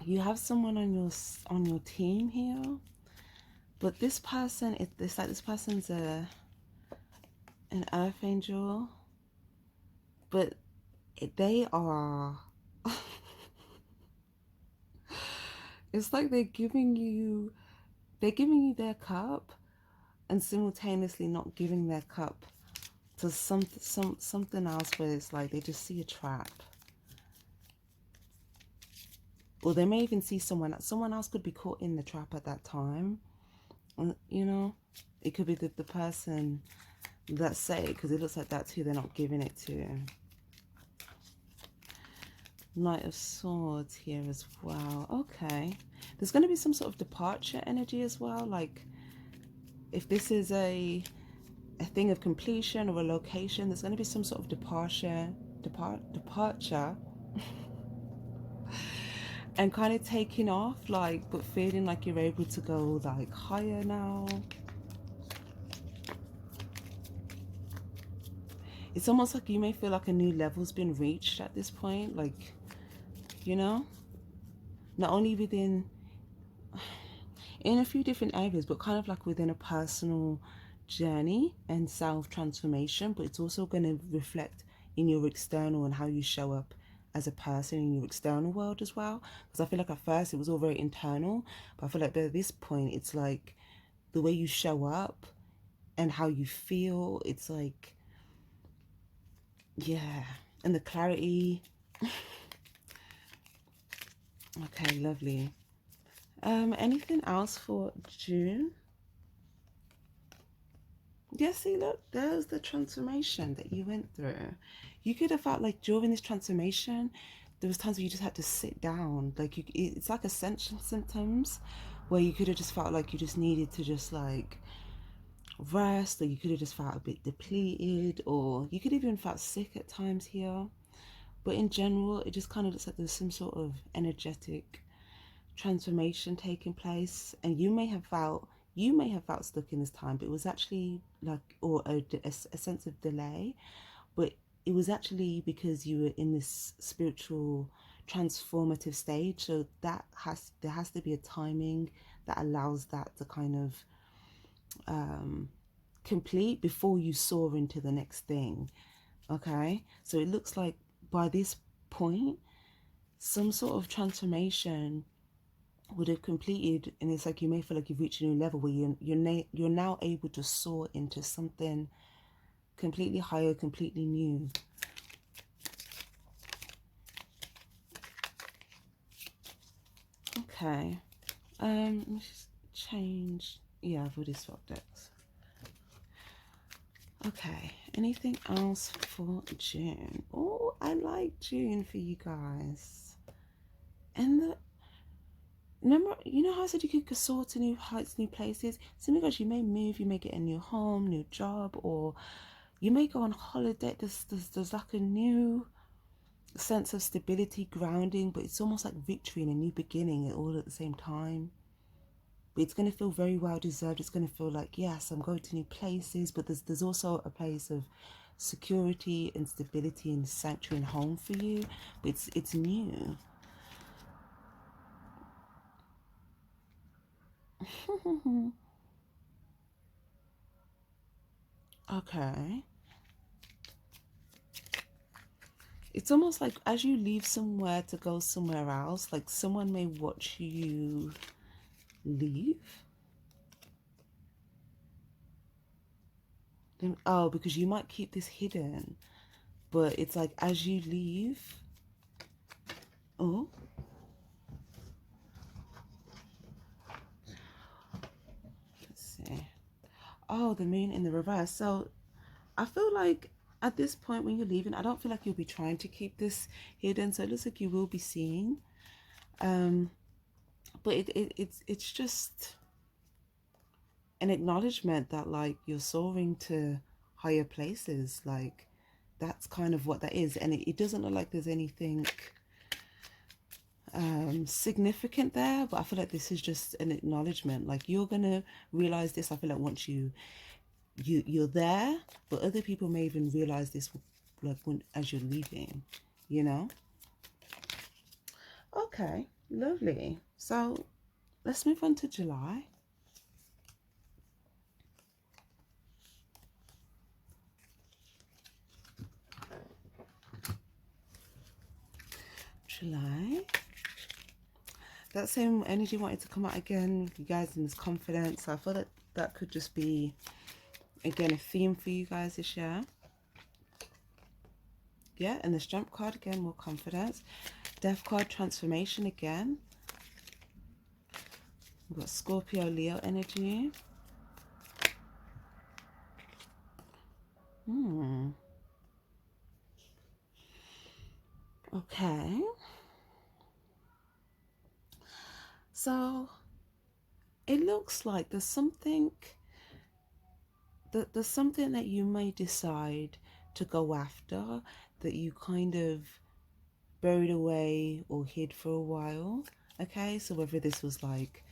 you have someone on your team here, but this person, it's like this person's an earth angel, but they are. It's like they're giving you their cup, and simultaneously not giving their cup to something else, where it's like they just see a trap. Or they may even see someone else could be caught in the trap at that time. You know, it could be the person that's say, because it looks like that's who they're not giving it to. Knight of Swords here as well. Okay, there's going to be some sort of departure energy as well. Like if this is a thing of completion or a location, there's going to be some sort of departure and kind of taking off, like, but feeling like you're able to go like higher now. It's almost like you may feel like a new level's been reached at this point, like, you know, not only within in a few different areas, but kind of like within a personal journey and self-transformation, but it's also going to reflect in your external and how you show up as a person in your external world as well. Because I feel like at first it was all very internal, but I feel like by this point it's like the way you show up and how you feel, it's like, yeah, and the clarity. Okay, lovely. Anything else for June? Yeah, see, look, there's the transformation that you went through. You could have felt like during this transformation, there was times where you just had to sit down. Like it's like ascension symptoms, where you could have just felt like you just needed to just like rest, or you could have just felt a bit depleted, or you could have even felt sick at times here. But in general, it just kind of looks like there's some sort of energetic transformation taking place, and you may have felt stuck in this time, but it was actually like, or a sense of delay, but it was actually because you were in this spiritual transformative stage. So there has to be a timing that allows that to kind of complete before you soar into the next thing. Okay, so it looks like by this point some sort of transformation would have completed, and it's like you may feel like you've reached a new level where you're now able to soar into something completely higher, completely new. Okay, let me just change. Yeah, I've already swapped decks. Okay, anything else for June? Oh, I like June for you guys. And the remember, you know how I said you could soar to new heights, new places? So because you may move, you may get a new home, new job, or you may go on holiday. There's like a new sense of stability, grounding, but it's almost like victory and a new beginning all at the same time. But it's going to feel very well deserved. It's going to feel like, yes, I'm going to new places, but there's also a place of security and stability and sanctuary and home for you. But it's new. Okay. It's almost like as you leave somewhere to go somewhere else, like someone may watch you leave. Oh, because you might keep this hidden, but it's like as you leave. Oh, let's see. Oh, the moon in the reverse. So I feel like at this point when you're leaving, I don't feel like you'll be trying to keep this hidden. So it looks like you will be seeing. But it's just an acknowledgement that like you're soaring to higher places. Like that's kind of what that is. And it doesn't look like there's anything significant there, but I feel like this is just an acknowledgement. Like you're gonna realize this, I feel like once you're there, but other people may even realize this like as you're leaving, you know. Okay, lovely. So let's move on to July. July. That same energy wanted to come out again, you guys, in this confidence. So I feel that that could just be, again, a theme for you guys this year. Yeah, and the Strength card again, more confidence. Death card, transformation again. We've got Scorpio, Leo energy. Okay. So it looks like there's something that you may decide to go after that you kind of buried away or hid for a while. Okay, so whether this was like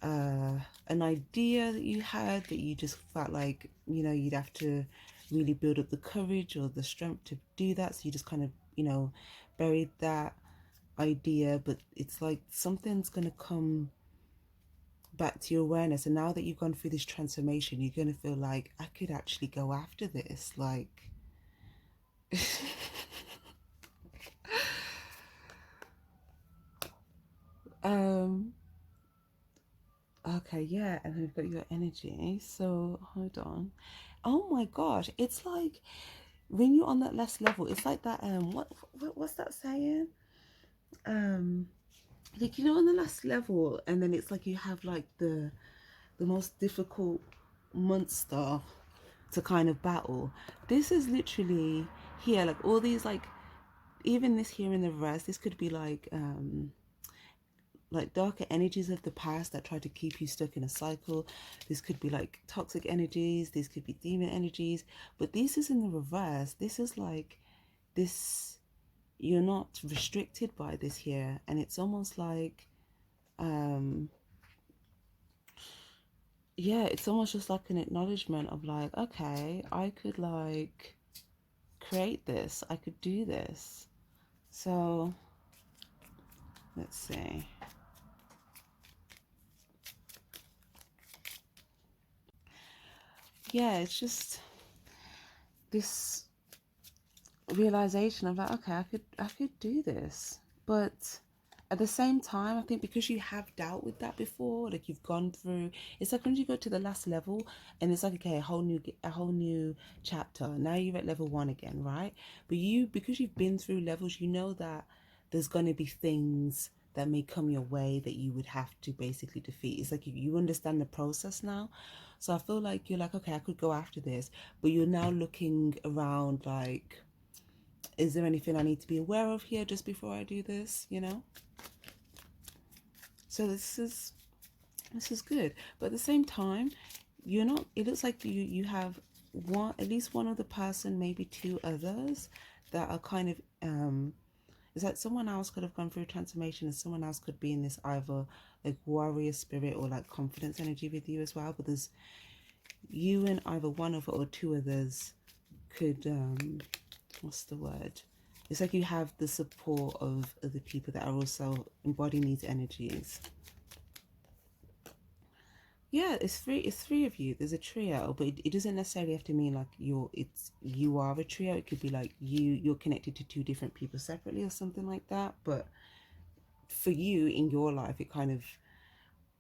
an idea that you had that you just felt like, you know, you'd have to really build up the courage or the strength to do that, so you just kind of, you know, buried that idea, but it's like something's gonna come back to your awareness, and now that you've gone through this transformation, you're gonna feel like, I could actually go after this, like okay, yeah, and then we've got your energy. So hold on. Oh my gosh, it's like when you're on that last level, it's like that what's that saying? Like, you know, on the last level, and then it's like you have like the most difficult monster to kind of battle. This is literally here, like all these, like even this here in the reverse, this could be like darker energies of the past that try to keep you stuck in a cycle. This could be like toxic energies, this could be demon energies, but this is in the reverse. This is like this, you're not restricted by this here, and it's almost like yeah, it's almost just like an acknowledgement of like, okay, I could like create this, I could do this. So let's see. Yeah, it's just this realization of like, okay, I could do this. But at the same time, I think because you have dealt with that before, like you've gone through, it's like when you go to the last level and it's like, okay, a whole new chapter. Now you're at level 1 again, right? But because you've been through levels, you know that there's going to be things that may come your way that you would have to basically defeat. It's like you understand the process now. So I feel like you're like, okay, I could go after this, but you're now looking around like, is there anything I need to be aware of here just before I do this, you know? So this is good. But at the same time, you're not, it looks like you have one, at least one other person, maybe two others that are kind of it's like someone else could have gone through transformation, and someone else could be in this either like warrior spirit or like confidence energy with you as well. But there's you and either one of it or two others could what's the word? It's like you have the support of other people that are also embodying these energies. Yeah, it's three of you. There's a trio, but it doesn't necessarily have to mean like you are a trio. It could be like you're connected to two different people separately or something like that. But for you in your life, it kind of,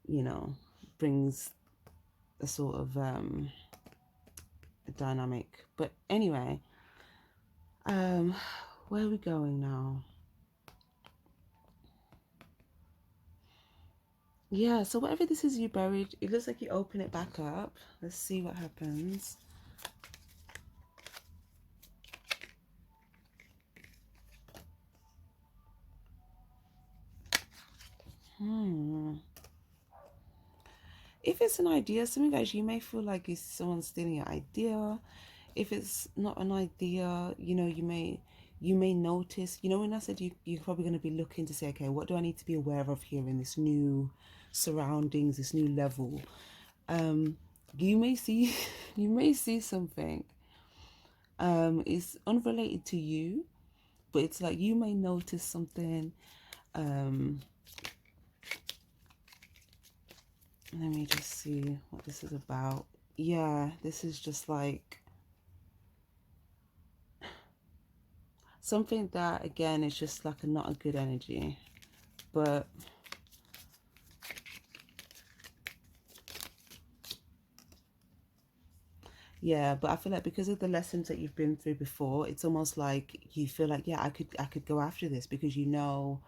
you know, brings a sort of a dynamic. But anyway, where are we going now? Yeah, so whatever this is you buried, it looks like you open it back up. Let's see what happens. If it's an idea, something guys, you may feel like it's someone stealing your idea. If it's not an idea, you know, you may notice, you know, when I said you're probably going to be looking to say, okay, what do I need to be aware of here in this new surroundings, this new level? You may see you may see something It's unrelated to you, but it's like you may notice something. Let me just see what this is about. Yeah, this is just like something that, again, is just like not a good energy. But yeah, but I feel like because of the lessons that you've been through before, it's almost like you feel like, yeah, I could go after this, because you know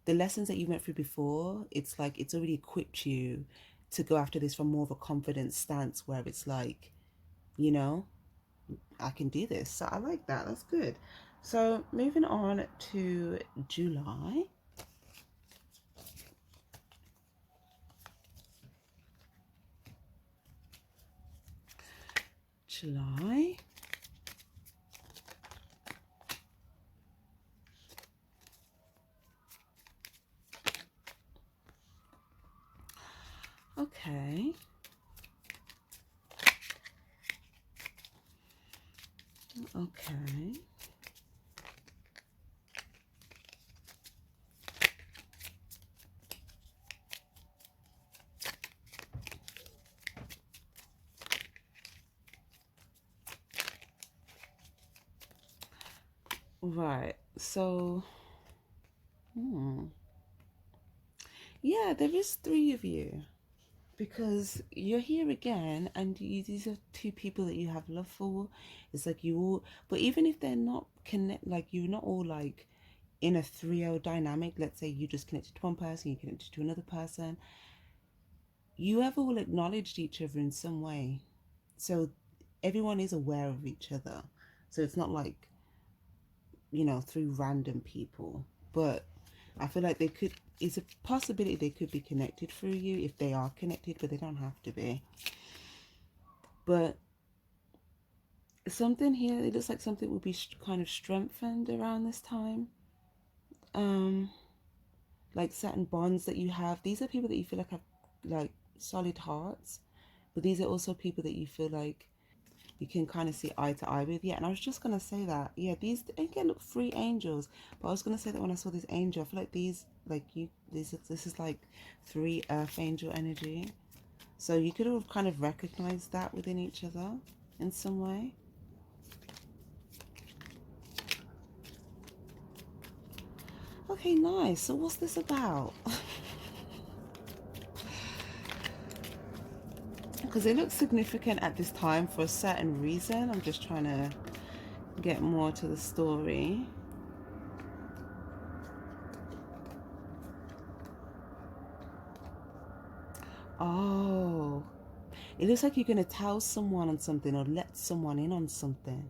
the lessons that you went through before, it's like it's already equipped you to go after this from more of a confident stance, where it's like, you know, I can do this. So I like that. That's good. So moving on to July. July. Okay. Okay. Right. So, yeah, there is three of you, because you're here again, and these are two people that you have love for. It's like you all, but even if they're not connect, like you're not all like in a trio dynamic. Let's say you just connected to one person, you connected to another person. You have all acknowledged each other in some way, so everyone is aware of each other. So it's not like, through random people, but I feel like they could, it's a possibility they could be connected through you if they are connected, but they don't have to be. But something here, it looks like something will be kind of strengthened around this time. Like certain bonds that you have. These are people that you feel like have like solid hearts, but these are also people that you feel like you can kind of see eye to eye with. Yeah, and I was just gonna say that. Yeah, these again look three angels, but I was gonna say that when I saw this angel, I feel like these, like you, this is like three earth angel energy. So you could have kind of recognized that within each other in some way. Okay, nice. So what's this about? Because it looks significant at this time for a certain reason. I'm just trying to get more to the story. Oh, it looks like you're going to tell someone on something or let someone in on something.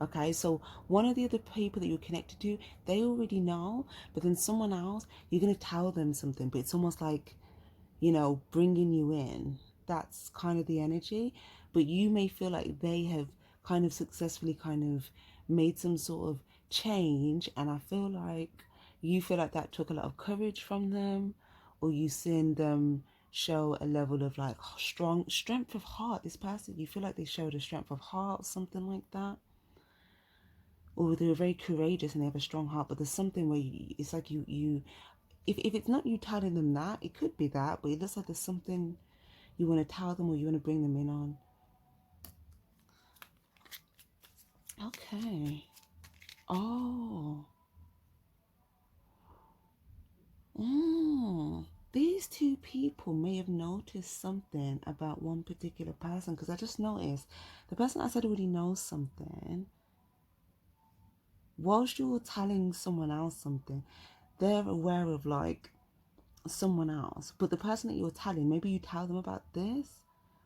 Okay, so one of the other people that you're connected to, they already know, but then someone else, you're going to tell them something, but it's almost like, bringing you in. That's kind of the energy, but you may feel like they have kind of successfully kind of made some sort of change, and I feel like you feel like that took a lot of courage from them, or you seen them show a level of like strong strength of heart. This person, you feel like they showed a strength of heart or something like that, or they were very courageous and they have a strong heart. But there's something where it's like you if it's not you telling them that, it could be that, but it looks like there's something you want to tell them or you want to bring them in on. Okay. Oh. These two people may have noticed something about one particular person, because I just noticed the person I said already knows something. Whilst you're telling someone else something, they're aware of like someone else. But the person that you're telling, maybe you tell them about this,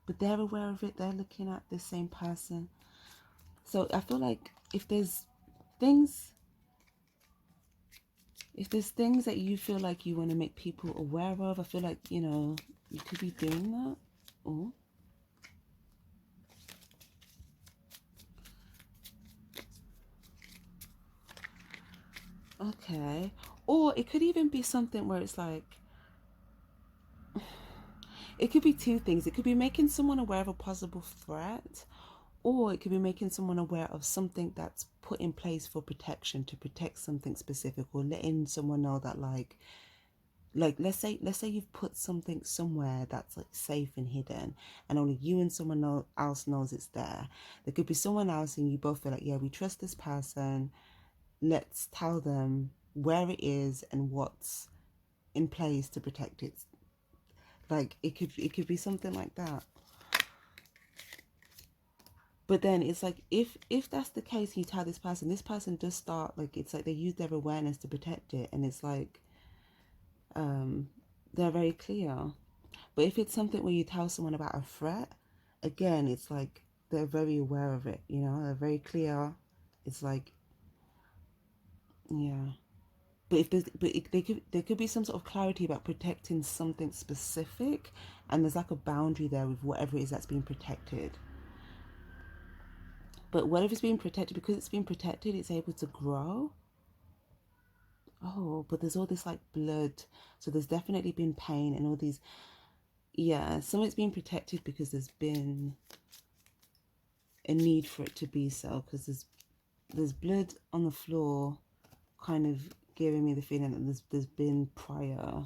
but they're aware of it. They're looking at the same person. So I feel like things, if there's things that you feel like you want to make people aware of, I feel like, you could be doing that. Oh. Okay. Or it could even be something where it's like, it could be two things. It could be making someone aware of a possible threat, or it could be making someone aware of something that's put in place for protection, to protect something specific, or letting someone know that like let's say you've put something somewhere that's like safe and hidden, and only you and someone else knows it's there. There could be someone else and you both feel like, yeah, we trust this person, let's tell them where it is and what's in place to protect it. Like it could be something like that. But then it's like, if that's the case, you tell this person does start, like, it's like they use their awareness to protect it, and it's like they're very clear. But if it's something where you tell someone about a threat, again, it's like they're very aware of it, you know, they're very clear. It's like, yeah. But if there's, there could be some sort of clarity about protecting something specific, and there's like a boundary there with whatever it is that's being protected. But whatever's being protected, because it's being protected, it's able to grow. Oh, but there's all this like blood, so there's definitely been pain and all these. Yeah, something's being protected because there's been a need for it to be so, because there's blood on the floor, kind of giving me the feeling that there's been prior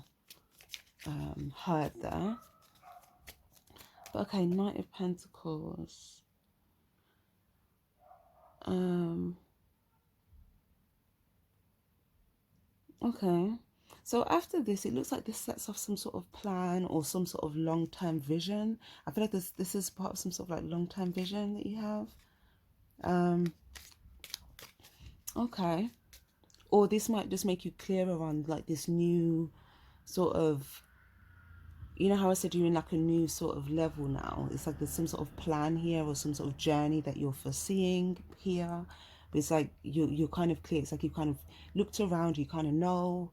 hurt there. But okay, Knight of Pentacles. Okay. So after this, it looks like this sets off some sort of plan or some sort of long-term vision. I feel like this is part of some sort of like long-term vision that you have. Okay. Or this might just make you clearer on like this new sort of, you know how I said you're in like a new sort of level now. It's like there's some sort of plan here or some sort of journey that you're foreseeing here. But it's like you're kind of clear. It's like you kind of looked around, you kind of know,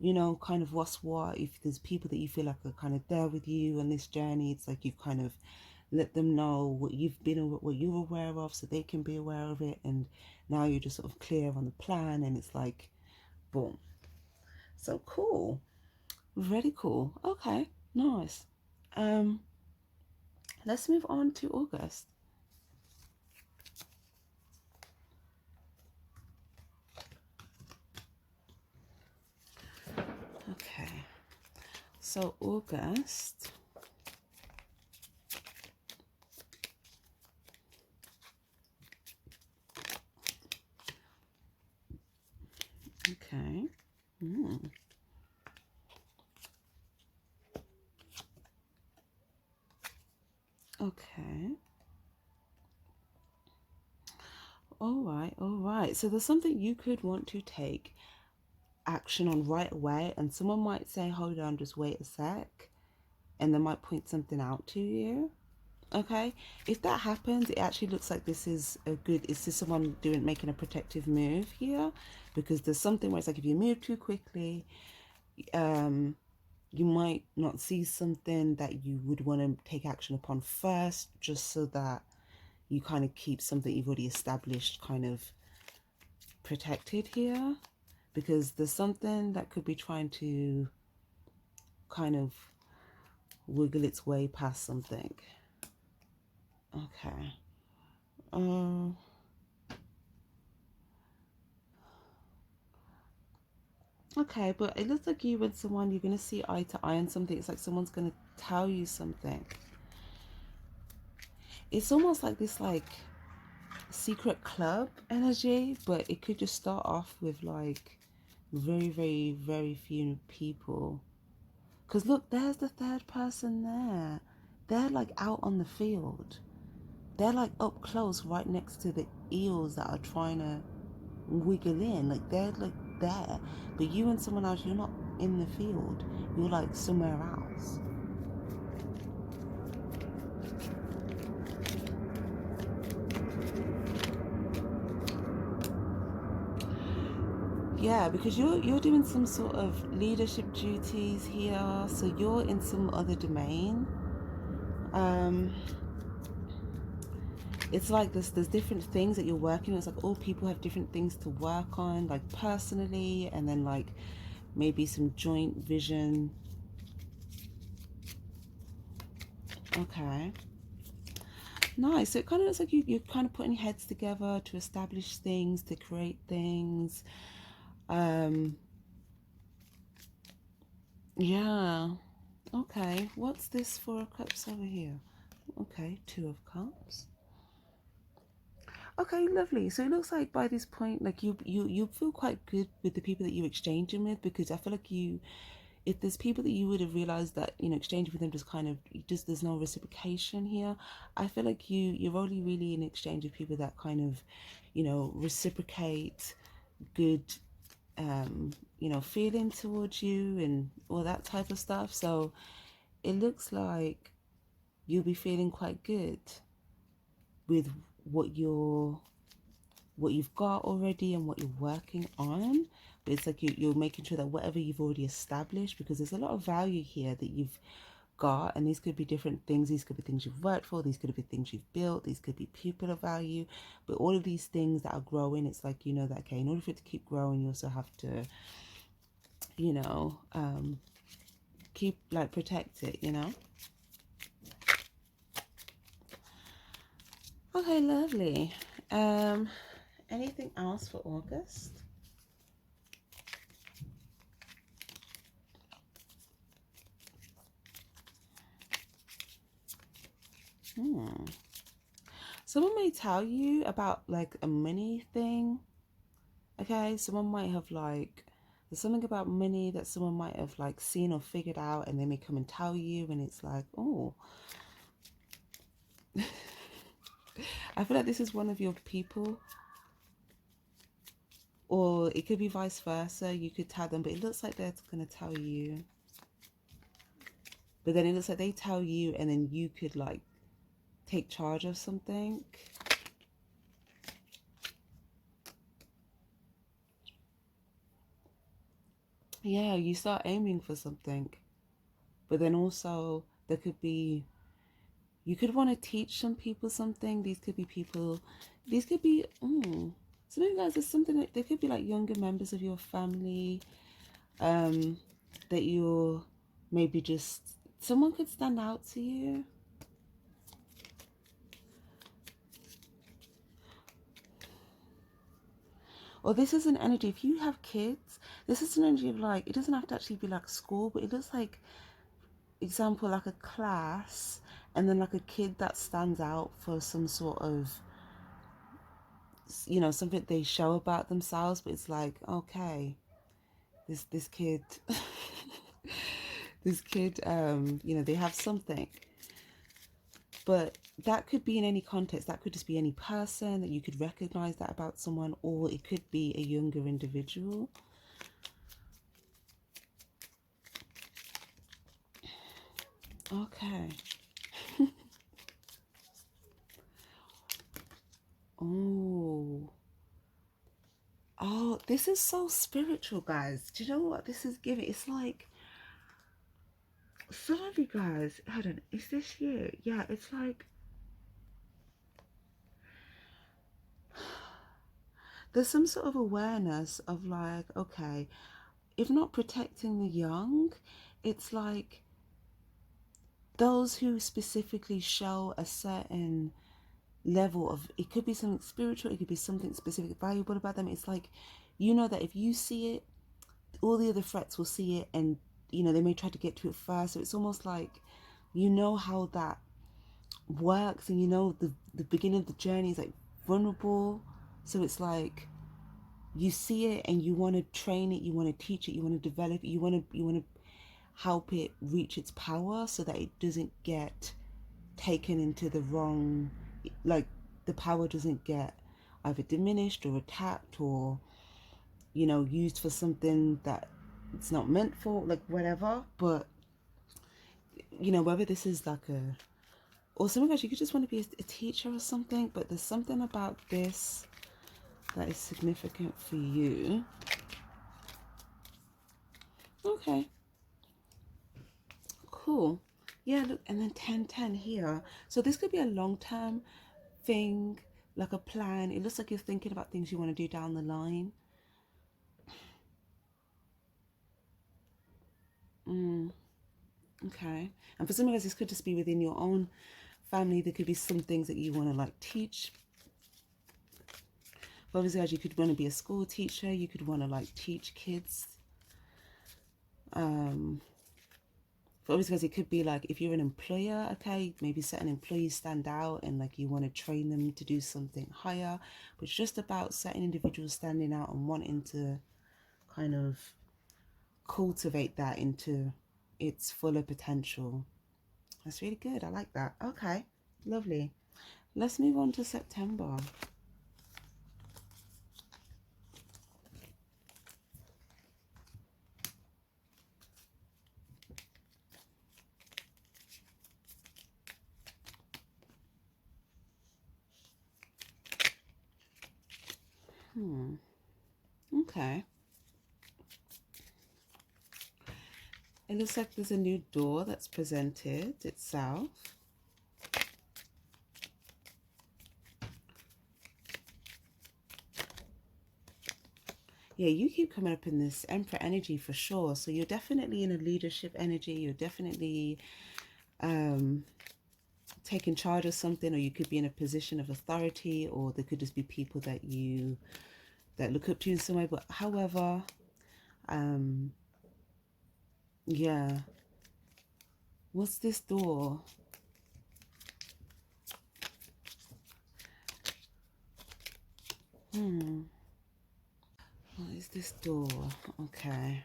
you know, kind of what's what. If there's people that you feel like are kind of there with you on this journey, it's like you've kind of let them know what what you're aware of, so they can be aware of it. And now you're just sort of clear on the plan, and it's like, boom. So cool. Very cool. Okay, nice. Let's move on to August. Okay, so August. Okay. Okay. All right. So there's something you could want to take action on right away, and someone might say, hold on, just wait a sec, and they might point something out to you. Okay, if that happens, it actually looks like this is a good, is this someone making a protective move here? Because there's something where it's like if you move too quickly, you might not see something that you would want to take action upon first, just so that you kind of keep something you've already established kind of protected here. Because there's something that could be trying to kind of wiggle its way past something. Okay. Okay, but it looks like you and someone, you're going to see eye to eye on something. It's like someone's going to tell you something. It's almost like this like secret club energy, but it could just start off with like very, very, very few people. Because look, there's the third person there. They're like out on the field. They're like up close right next to the eels that are trying to wiggle in. Like they're like there. But you and someone else, you're not in the field. You're like somewhere else. Yeah, because you're doing some sort of leadership duties here, so you're in some other domain. It's like there's different things that you're working on. It's like all people have different things to work on, like personally, and then like maybe some joint vision. Okay. Nice. So it kind of looks like you're kind of putting heads together to establish things, to create things. Um, yeah. Okay. What's this Four of Cups over here? Okay, Two of Cups. Okay, lovely. So it looks like by this point, like you feel quite good with the people that you're exchanging with, because I feel like if there's people that you would have realized that exchanging with them just kind of just there's no reciprocation here. I feel like you're only really in exchange with people that kind of reciprocate good feeling towards you and all that type of stuff. So it looks like you'll be feeling quite good with what you've got already and what you're working on. But it's like you're making sure that whatever you've already established, because there's a lot of value here that you've got, and these could be different things. These could be things you've worked for, these could be things you've built, these could be people of value. But all of these things that are growing, it's like that, okay, in order for it to keep growing, you also have to keep protect it. Okay, lovely. Anything else for August? Someone may tell you about like a money thing. Okay, someone might have there's something about money that someone might have seen or figured out, and they may come and tell you, and it's like, oh, I feel like this is one of your people, or it could be vice versa. You could tell them, but it looks like they're gonna tell you. But then it looks like they tell you, and then you could take charge of something. Yeah, you start aiming for something. But then also there could be, you could want to teach some people something. These could be people, these could be, so maybe guys, there's something that, they could be younger members of your family, that you're maybe just, someone could stand out to you. Or this is an energy, if you have kids, this is an energy of it doesn't have to actually be school, but it looks like, example, a class, and then a kid that stands out for some sort of, something they show about themselves, but it's okay, this kid this kid, they have something. But that could be in any context. That could just be any person that you could recognize that about someone, or it could be a younger individual. Okay. Oh, this is so spiritual, guys. Do you know what this is giving? It's some of you guys, hold on, is this you? Yeah, it's there's some sort of awareness of okay, if not protecting the young, it's those who specifically show a certain level of, it could be something spiritual, it could be something specific valuable about them. It's that if you see it, all the other threats will see it, and they may try to get to it first. So it's almost how that works, and the beginning of the journey is vulnerable. So it's you see it and you want to train it, you want to teach it, you want to develop it, you want to help it reach its power, so that it doesn't get taken into the wrong, the power doesn't get either diminished or attacked, or used for something that it's not meant for, whatever. But whether this is or something else, you could just want to be a teacher or something, but there's something about this that is significant for you. Okay, cool. Yeah, look, and then 10-10 here. So this could be a long-term thing, like a plan. It looks like you're thinking about things you want to do down the line. Okay. And for some of us, this could just be within your own family, there could be some things that you want to like teach. But obviously, as you could want to be a school teacher, you could want to like teach kids. But obviously, guys, it could be like if you're an employer, okay, maybe certain employees stand out and like you want to train them to do something higher. But it's just about certain individuals standing out and wanting to kind of cultivate that into its fuller potential. That's really good. I like that. Okay, lovely. Let's move on to September. Okay. It looks like there's a new door that's presented itself. Yeah, you keep coming up in this Emperor energy for sure. So you're definitely in a leadership energy. You're definitely taking charge of something, or you could be in a position of authority, or there could just be people that look up to you in some way. But however, yeah. What's this door? What is this door? Okay.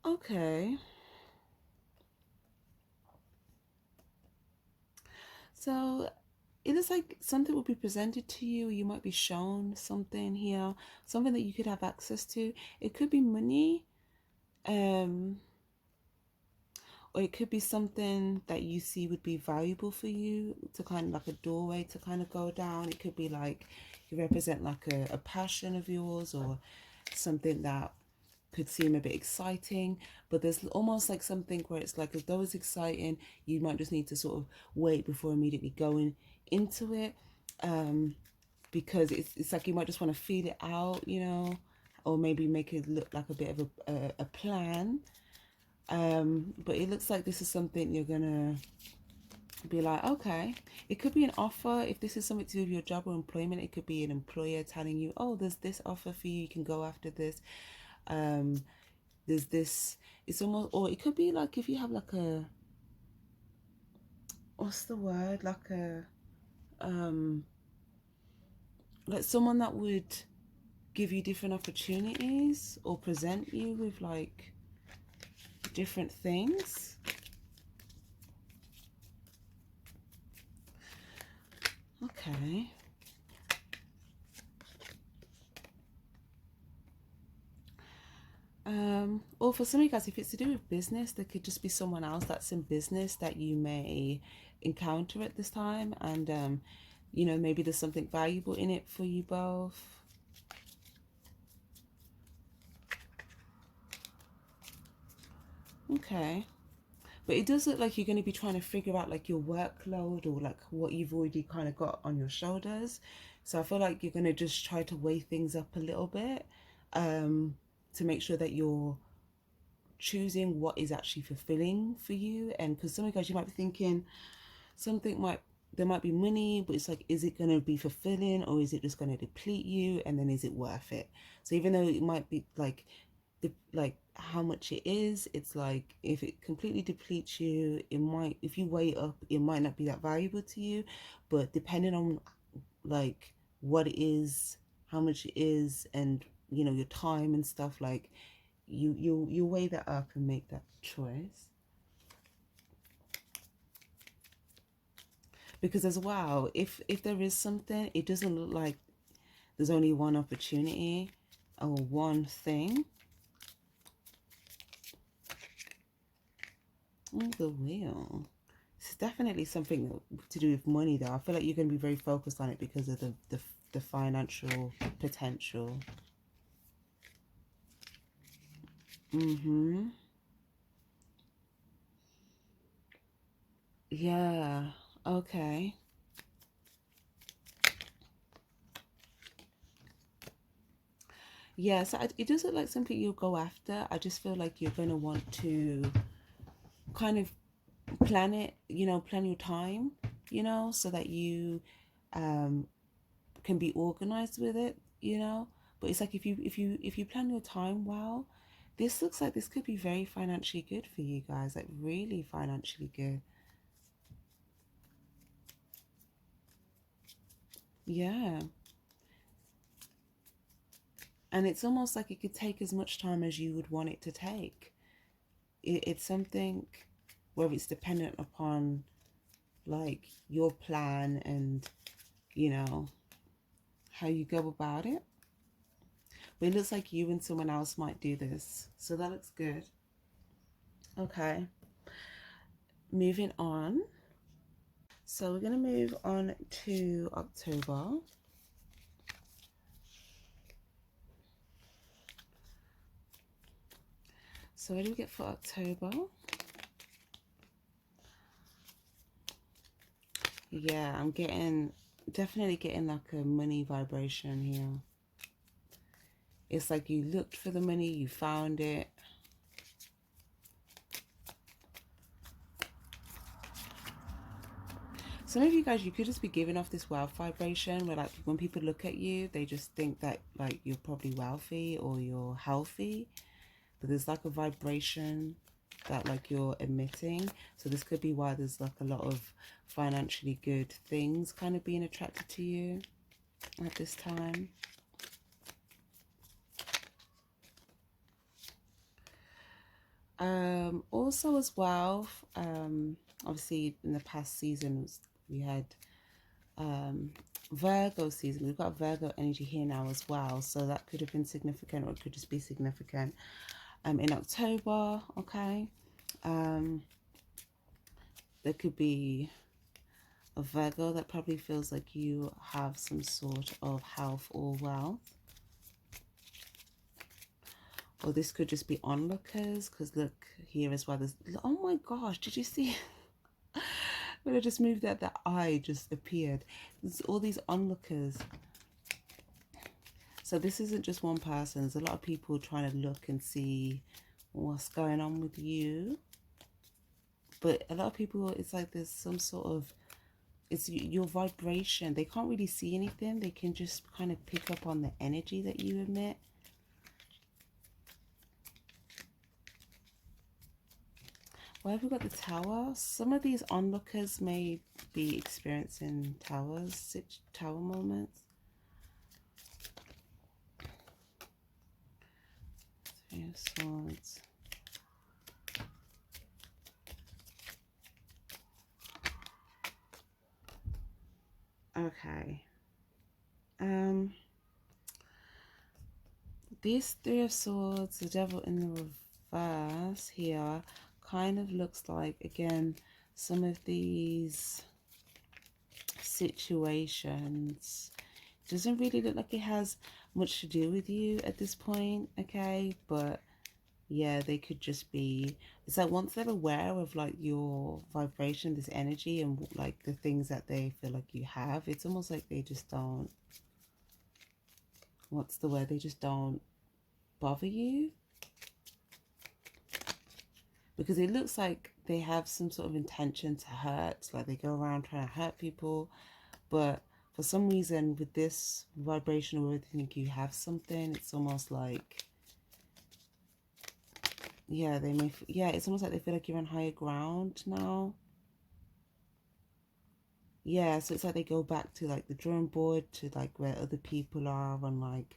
Okay. So it is like something will be presented to you. You might be shown something here, something that you could have access to. It could be money, or it could be something that you see would be valuable for you, to kind of like a doorway to kind of go down. It could be like you represent like a passion of yours, or something that could seem a bit exciting, but there's almost like something where it's like, though it's exciting, you might just need to sort of wait before immediately going into it, because it's like you might just want to feel it out, you know, or maybe make it look like a bit of a plan. But it looks like this is something you're gonna be like, okay. It could be an offer. If this is something to do with your job or employment, it could be an employer telling you, oh, there's this offer for you, you can go after this. There's this, it's almost, or it could be like if you have like a, what's the word, like someone that would give you different opportunities or present you with like different things. Okay. Or for some of you guys, if it's to do with business, there could just be someone else that's in business that you may encounter at this time, and you know, maybe there's something valuable in it for you both. Okay. But it does look like you're going to be trying to figure out like your workload, or like what you've already kind of got on your shoulders. So I feel like you're going to just try to weigh things up a little bit, to make sure that you're choosing what is actually fulfilling for you. And because some of you guys, you might be thinking there might be money, but it's like, is it going to be fulfilling, or is it just going to deplete you? And then is it worth it? So even though it might be like how much it is, it's like if it completely depletes you, it might, if you weigh it up, it might not be that valuable to you. But depending on like what it is, how much it is, and you know, your time and stuff, like you weigh that up and make that choice. Because as well, if there is something, it doesn't look like there's only one opportunity or one thing. Oh, the wheel. It's definitely something to do with money, though. I feel like you're going to be very focused on it because of the financial potential. Yeah. Okay. Yeah, so it does look like something you'll go after. I just feel like you're going to want to kind of plan it, plan your time, so that you um, can be organized with it, But it's like if you plan your time well, this looks like this could be very financially good for you guys, like really financially good. Yeah. And it's almost like it could take as much time as you would want it to take. It's something where it's dependent upon like your plan and, you know, how you go about it. But it looks like you and someone else might do this. So that looks good. Okay. Moving on. So we're going to move on to October. So what do we get for October? Yeah, I'm definitely getting like a money vibration here. It's like you looked for the money, you found it. Some of you guys, you could just be giving off this wealth vibration where like when people look at you, they just think that like you're probably wealthy or you're healthy. But there's like a vibration that like you're emitting. So this could be why there's like a lot of financially good things kind of being attracted to you at this time. Also as well, obviously in the past seasons we had Virgo season. We've got Virgo energy here now as well, so that could have been significant, or it could just be significant in October. Okay, there could be a Virgo that probably feels like you have some sort of health or wealth, or this could just be onlookers, because look here as well, there's, oh my gosh, did you see when I just moved that, the eye just appeared. There's all these onlookers. So this isn't just one person. There's a lot of people trying to look and see what's going on with you. But a lot of people, it's like there's some sort of, it's your vibration. They can't really see anything. They can just kind of pick up on the energy that you emit. Why have we got the Tower? Some of these onlookers may be experiencing tower moments. Three of Swords. Okay. These Three of Swords, the Devil in the reverse here, kind of looks like, again, some of these situations doesn't really look like it has much to do with you at this point, okay? But yeah, they could just be, it's like once they're aware of like your vibration, this energy, and like the things that they feel like you have, it's almost like they just don't, what's the word, they just don't bother you, because it looks like they have some sort of intention to hurt, like they go around trying to hurt people. But for some reason with this vibration where they think you have something, it's almost like, yeah, they may, yeah, it's almost like they feel like you're on higher ground now. Yeah, so it's like they go back to like the drawing board, to like where other people are on like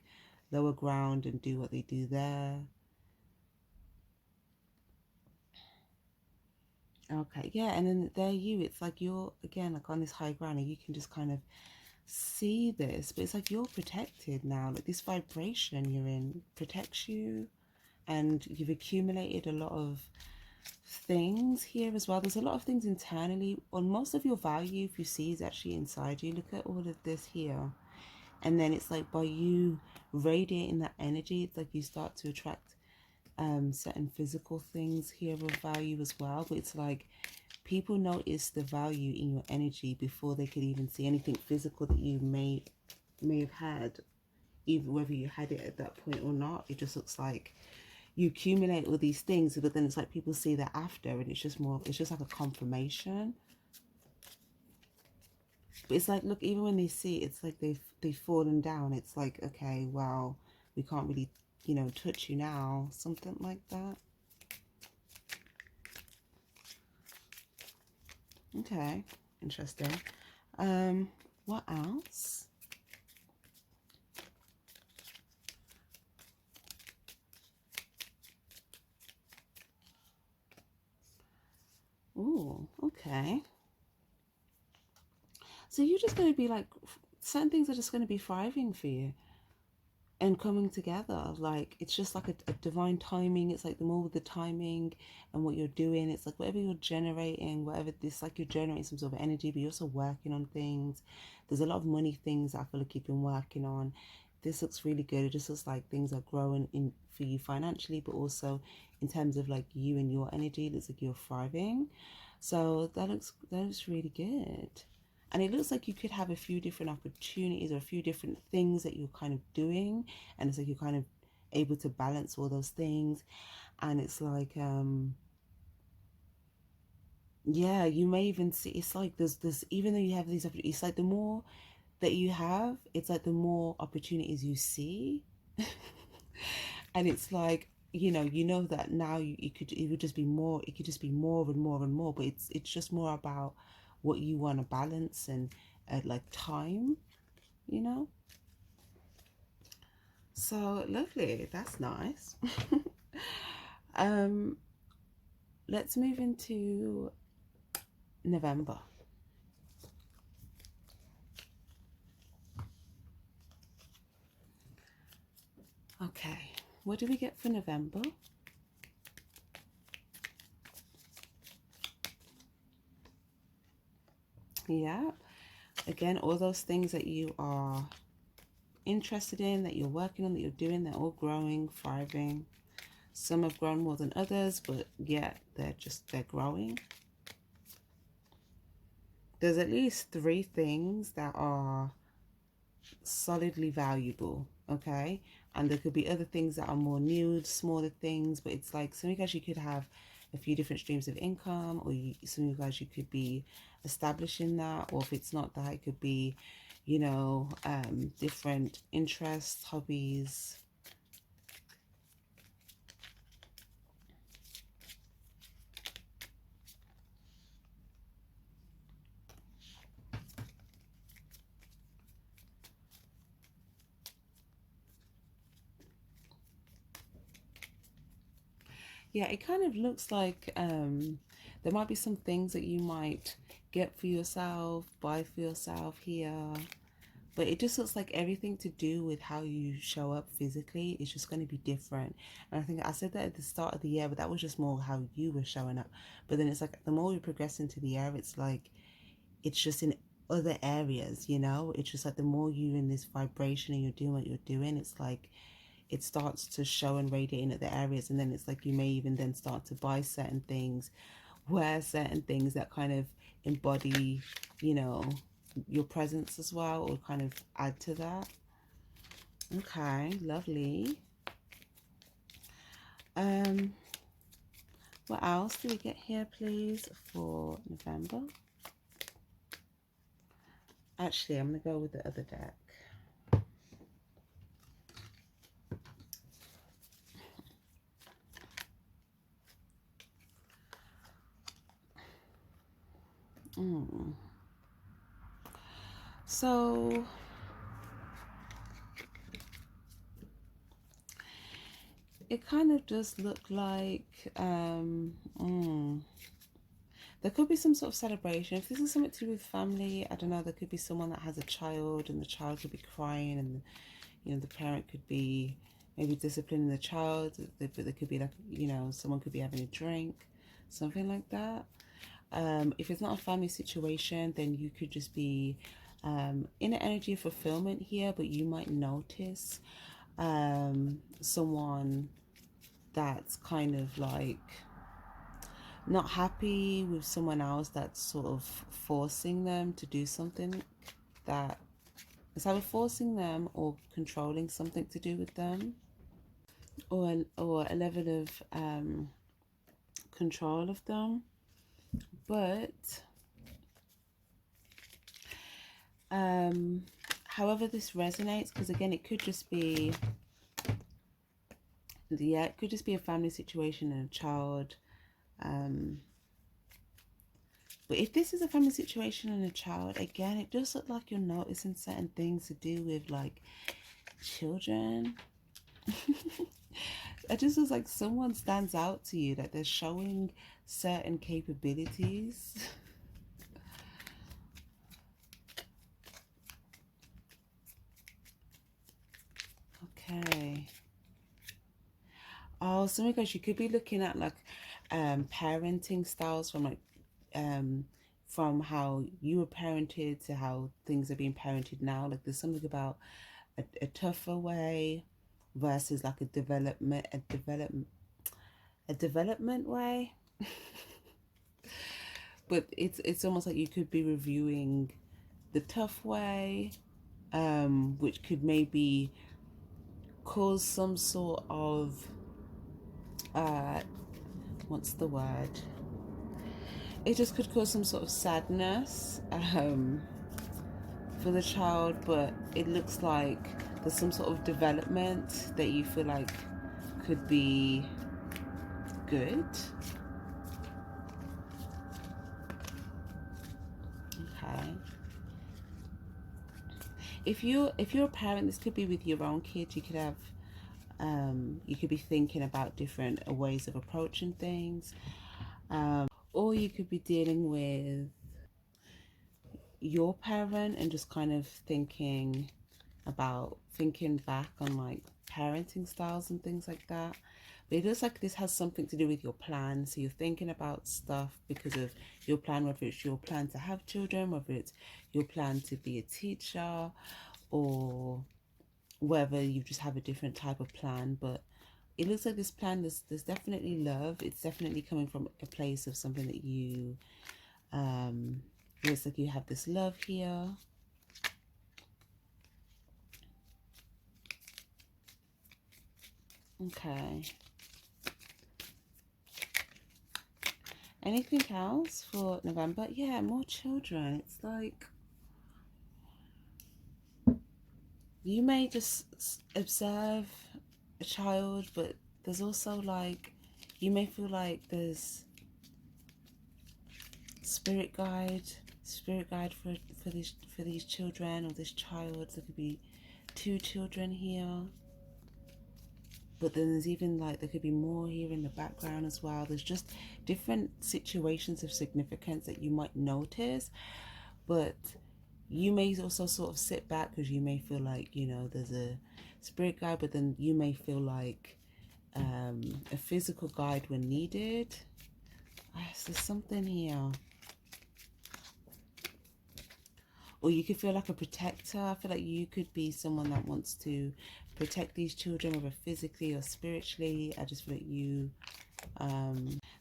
lower ground, and do what they do there. Okay, yeah, and then there you, it's like you're again like on this high ground, and you can just kind of see this, but it's like you're protected now. Like this vibration you're in protects you, and you've accumulated a lot of things here as well. There's a lot of things internally, on most of your value, if you see, is actually inside you. Look at all of this here, and then it's like by you radiating that energy, it's like you start to attract certain physical things here of value as well. But it's like people notice the value in your energy before they could even see anything physical that you may have had. even whether you had it at that point or not. It just looks like you accumulate all these things, but then it's like people see that after, and it's just more, it's just like a confirmation. But it's like, look, even when they see it, it's like they've fallen down. It's like, okay, well, we can't really, you know, touch you now, something like that. Okay, interesting. What else? Oh, okay. So you're just going to be like, certain things are just going to be thriving for you and coming together. Like, it's just like a divine timing. It's like the more with the timing and what you're doing, it's like whatever you're generating, whatever this, like you're generating some sort of energy, but you're also working on things. There's a lot of money things I feel like you've been working on. This looks really good. It just looks like things are growing in for you financially, but also in terms of like you and your energy. It looks like you're thriving. So that looks really good. And it looks like you could have a few different opportunities or a few different things that you're kind of doing, and it's like you're kind of able to balance all those things. And it's like yeah, you may even see, it's like there's even though you have these opportunities, it's like the more that you have, it's like the more opportunities you see. And it's like, you know that now it would just be more, it could just be more and more and more, but it's just more about what you want to balance and like time, you know. So lovely, that's nice. um let's move into November. Okay, what do we get for November? Yeah, again, all those things that you are interested in, that you're working on, that you're doing, they're all growing, thriving. Some have grown more than others, but yeah, they're growing. There's at least 3 things that are solidly valuable, okay? And there could be other things that are more new, smaller things, but it's like some of you guys, you could have a few different streams of income, or some of you guys, you could be establishing that, or if it's not that, it could be, different interests, hobbies. Yeah, it kind of looks like there might be some things that you might get for yourself, buy for yourself here. But it just looks like everything to do with how you show up physically is just going to be different. And I think I said that at the start of the year, but that was just more how you were showing up. But then it's like the more we progress into the year, it's like it's just in other areas, you know? It's just like the more you're in this vibration and you're doing what you're doing, it's like it starts to show and radiate in other areas. And then it's like you may even then start to buy certain things, wear certain things that kind of embody, you know, your presence as well, or kind of add to that. Okay, lovely. Um, what else do we get here, please, for November? Actually, I'm gonna go with the other deck. So it kind of just looked like there could be some sort of celebration. If this is something to do with family, I don't know, there could be someone that has a child and the child could be crying, and the parent could be maybe disciplining the child, but there could be like, someone could be having a drink, something like that. If it's not a family situation, then you could just be in an energy of fulfillment here, but you might notice someone that's kind of like not happy with someone else that's sort of forcing them to do something that It's either forcing them or controlling something to do with them, or a level of control of them. But however this resonates, because again, it could just be, yeah, it could just be a family situation and a child. But if this is a family situation and a child, again, it does look like you're noticing certain things to do with like children. It just looks like someone stands out to you, that they're showing certain capabilities. Okay. Oh, so my gosh, you could be looking at like parenting styles from how you were parented to how things are being parented now. Like there's something about a tougher way versus like a development way. But it's almost like you could be reviewing the tough way, which could maybe cause some sort of what's the word? It just could cause some sort of sadness for the child, but it looks like there's some sort of development that you feel like could be good. Okay. If you're a parent, this could be with your own kids. You could have you could be thinking about different ways of approaching things, or you could be dealing with your parent and just kind of thinking back on like parenting styles and things like that. But it looks like this has something to do with your plan. So you're thinking about stuff because of your plan, whether it's your plan to have children, whether it's your plan to be a teacher, or whether you just have a different type of plan. But it looks like this plan, there's definitely love. It's definitely coming from a place of something that you looks like you have this love here. Okay. Anything else for November? Yeah, more children. It's like you may just observe a child, but there's also like you may feel like there's spirit guide for these children or this child. There could be 2 children here, but then there's even like there could be more here in the background as well. There's just different situations of significance that you might notice, but you may also sort of sit back because you may feel like, you know, there's a spirit guide, but then you may feel like a physical guide when needed. There's something here. Or you could feel like a protector. I feel like you could be someone that wants to protect these children, whether physically or spiritually. I just feel like you,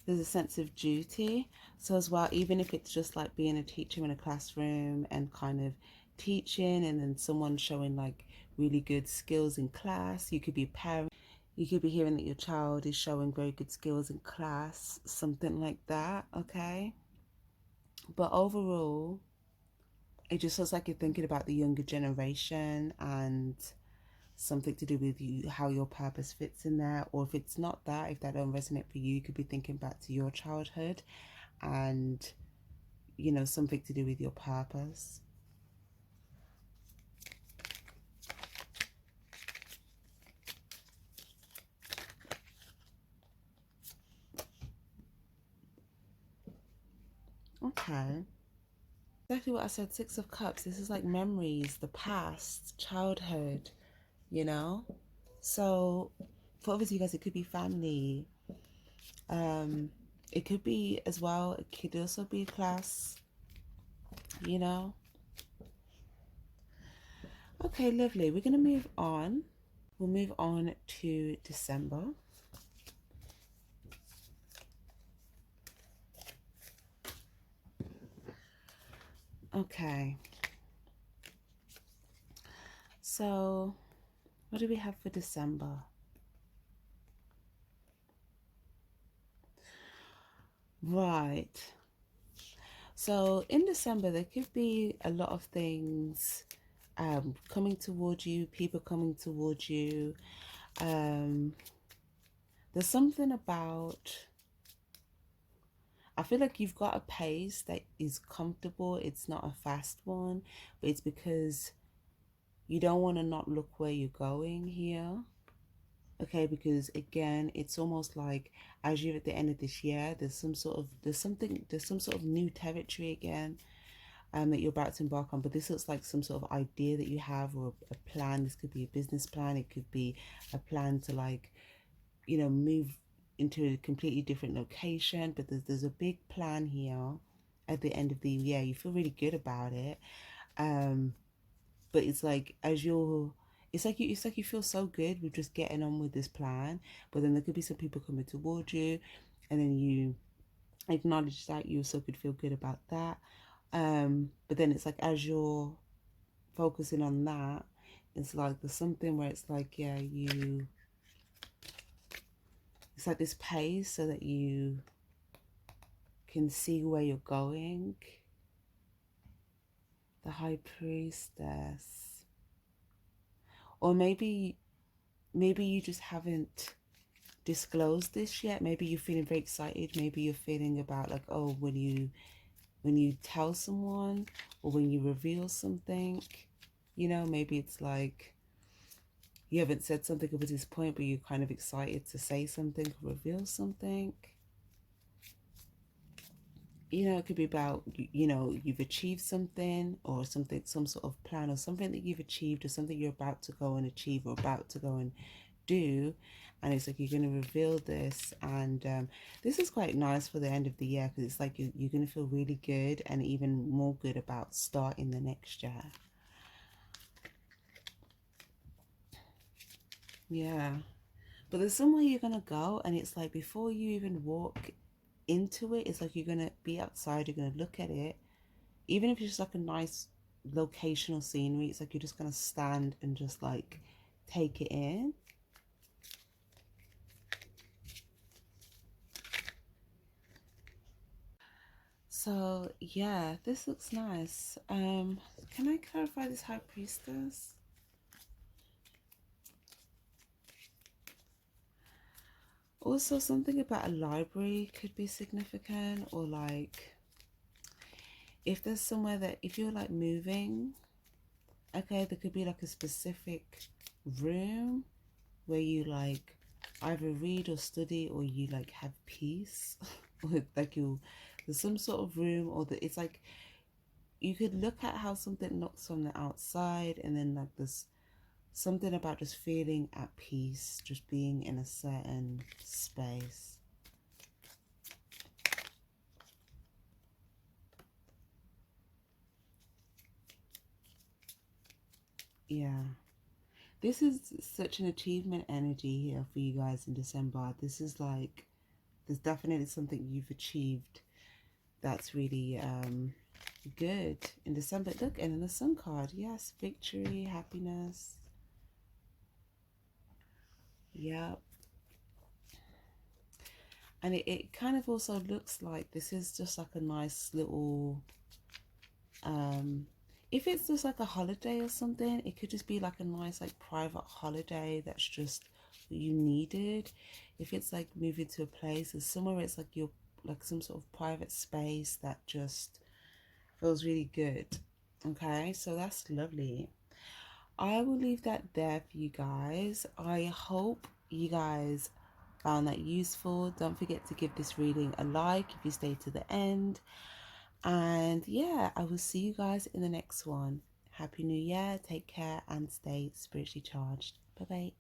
there's a sense of duty. So as well, even if it's just like being a teacher in a classroom and kind of teaching, and then someone showing like really good skills in class, you could be a parent. You could be hearing that your child is showing very good skills in class, something like that, okay? But overall, it just looks like you're thinking about the younger generation and something to do with you, how your purpose fits in there. Or if it's not that, if that don't resonate for you, you could be thinking back to your childhood and, you know, something to do with your purpose. Okay. Exactly what I said, 6 of Cups. This is like memories, the past, childhood, you know? So for obviously you guys, it could be family. It could be as well, it could also be a class, you know? Okay, lovely. We're going to move on. We'll move on to December. Okay. So what do we have for December? Right. So in December, there could be a lot of things coming towards you, people coming towards you. Um, there's something about, I feel like you've got a pace that is comfortable. It's not a fast one, but it's because you don't want to not look where you're going here. Okay, because again, it's almost like as you're at the end of this year, there's some sort of new territory again that you're about to embark on. But this looks like some sort of idea that you have, or a plan. This could be a business plan, it could be a plan to, like, move into a completely different location. But there's a big plan here at the end of the year. You feel really good about it. But it's like as you're it's like you feel so good with just getting on with this plan, but then there could be some people coming towards you, and then you acknowledge that you also could feel good about that. But then it's like as you're focusing on that, it's like there's something where it's like, yeah, it's like this pace so that you can see where you're going. The High Priestess. Or maybe you just haven't disclosed this yet. Maybe you're feeling very excited. Maybe you're feeling about like, oh, when you tell someone or when you reveal something, maybe it's like you haven't said something up to this point, but you're kind of excited to say something or reveal something. It could be about, you've achieved something, or something, some sort of plan or something that you've achieved, or something you're about to go and achieve or about to go and do. And it's like you're going to reveal this. And this is quite nice for the end of the year, because it's like you're going to feel really good and even more good about starting the next year. Yeah. But there's somewhere you're going to go, and it's like before you even walk into it, it's like you're going to be outside, you're going to look at it, even if it's just like a nice locational scenery. It's like you're just going to stand and just like take it in. So yeah, this looks nice. Can I clarify this High Priestess? Also, something about a library could be significant, or like if there's somewhere that if you're like moving, okay, there could be like a specific room where you like either read or study, or you like have peace, or like there's some sort of room, or that it's like you could look at how something looks from the outside, and then like this something about just feeling at peace, just being in a certain space. Yeah. This is such an achievement energy here for you guys in December. This is like, there's definitely something you've achieved that's really good in December. Look, and in the Sun card, yes, victory, happiness. Yep. And it kind of also looks like this is just like a nice little if it's just like a holiday or something, it could just be like a nice like private holiday that's just what you needed. If it's like moving to a place or somewhere where it's like you're like some sort of private space that just feels really good. Okay, so that's lovely. I will leave that there for you guys. I hope you guys found that useful. Don't forget to give this reading a like if you stay to the end. And yeah, I will see you guys in the next one. Happy New Year. Take care and stay spiritually charged. Bye bye.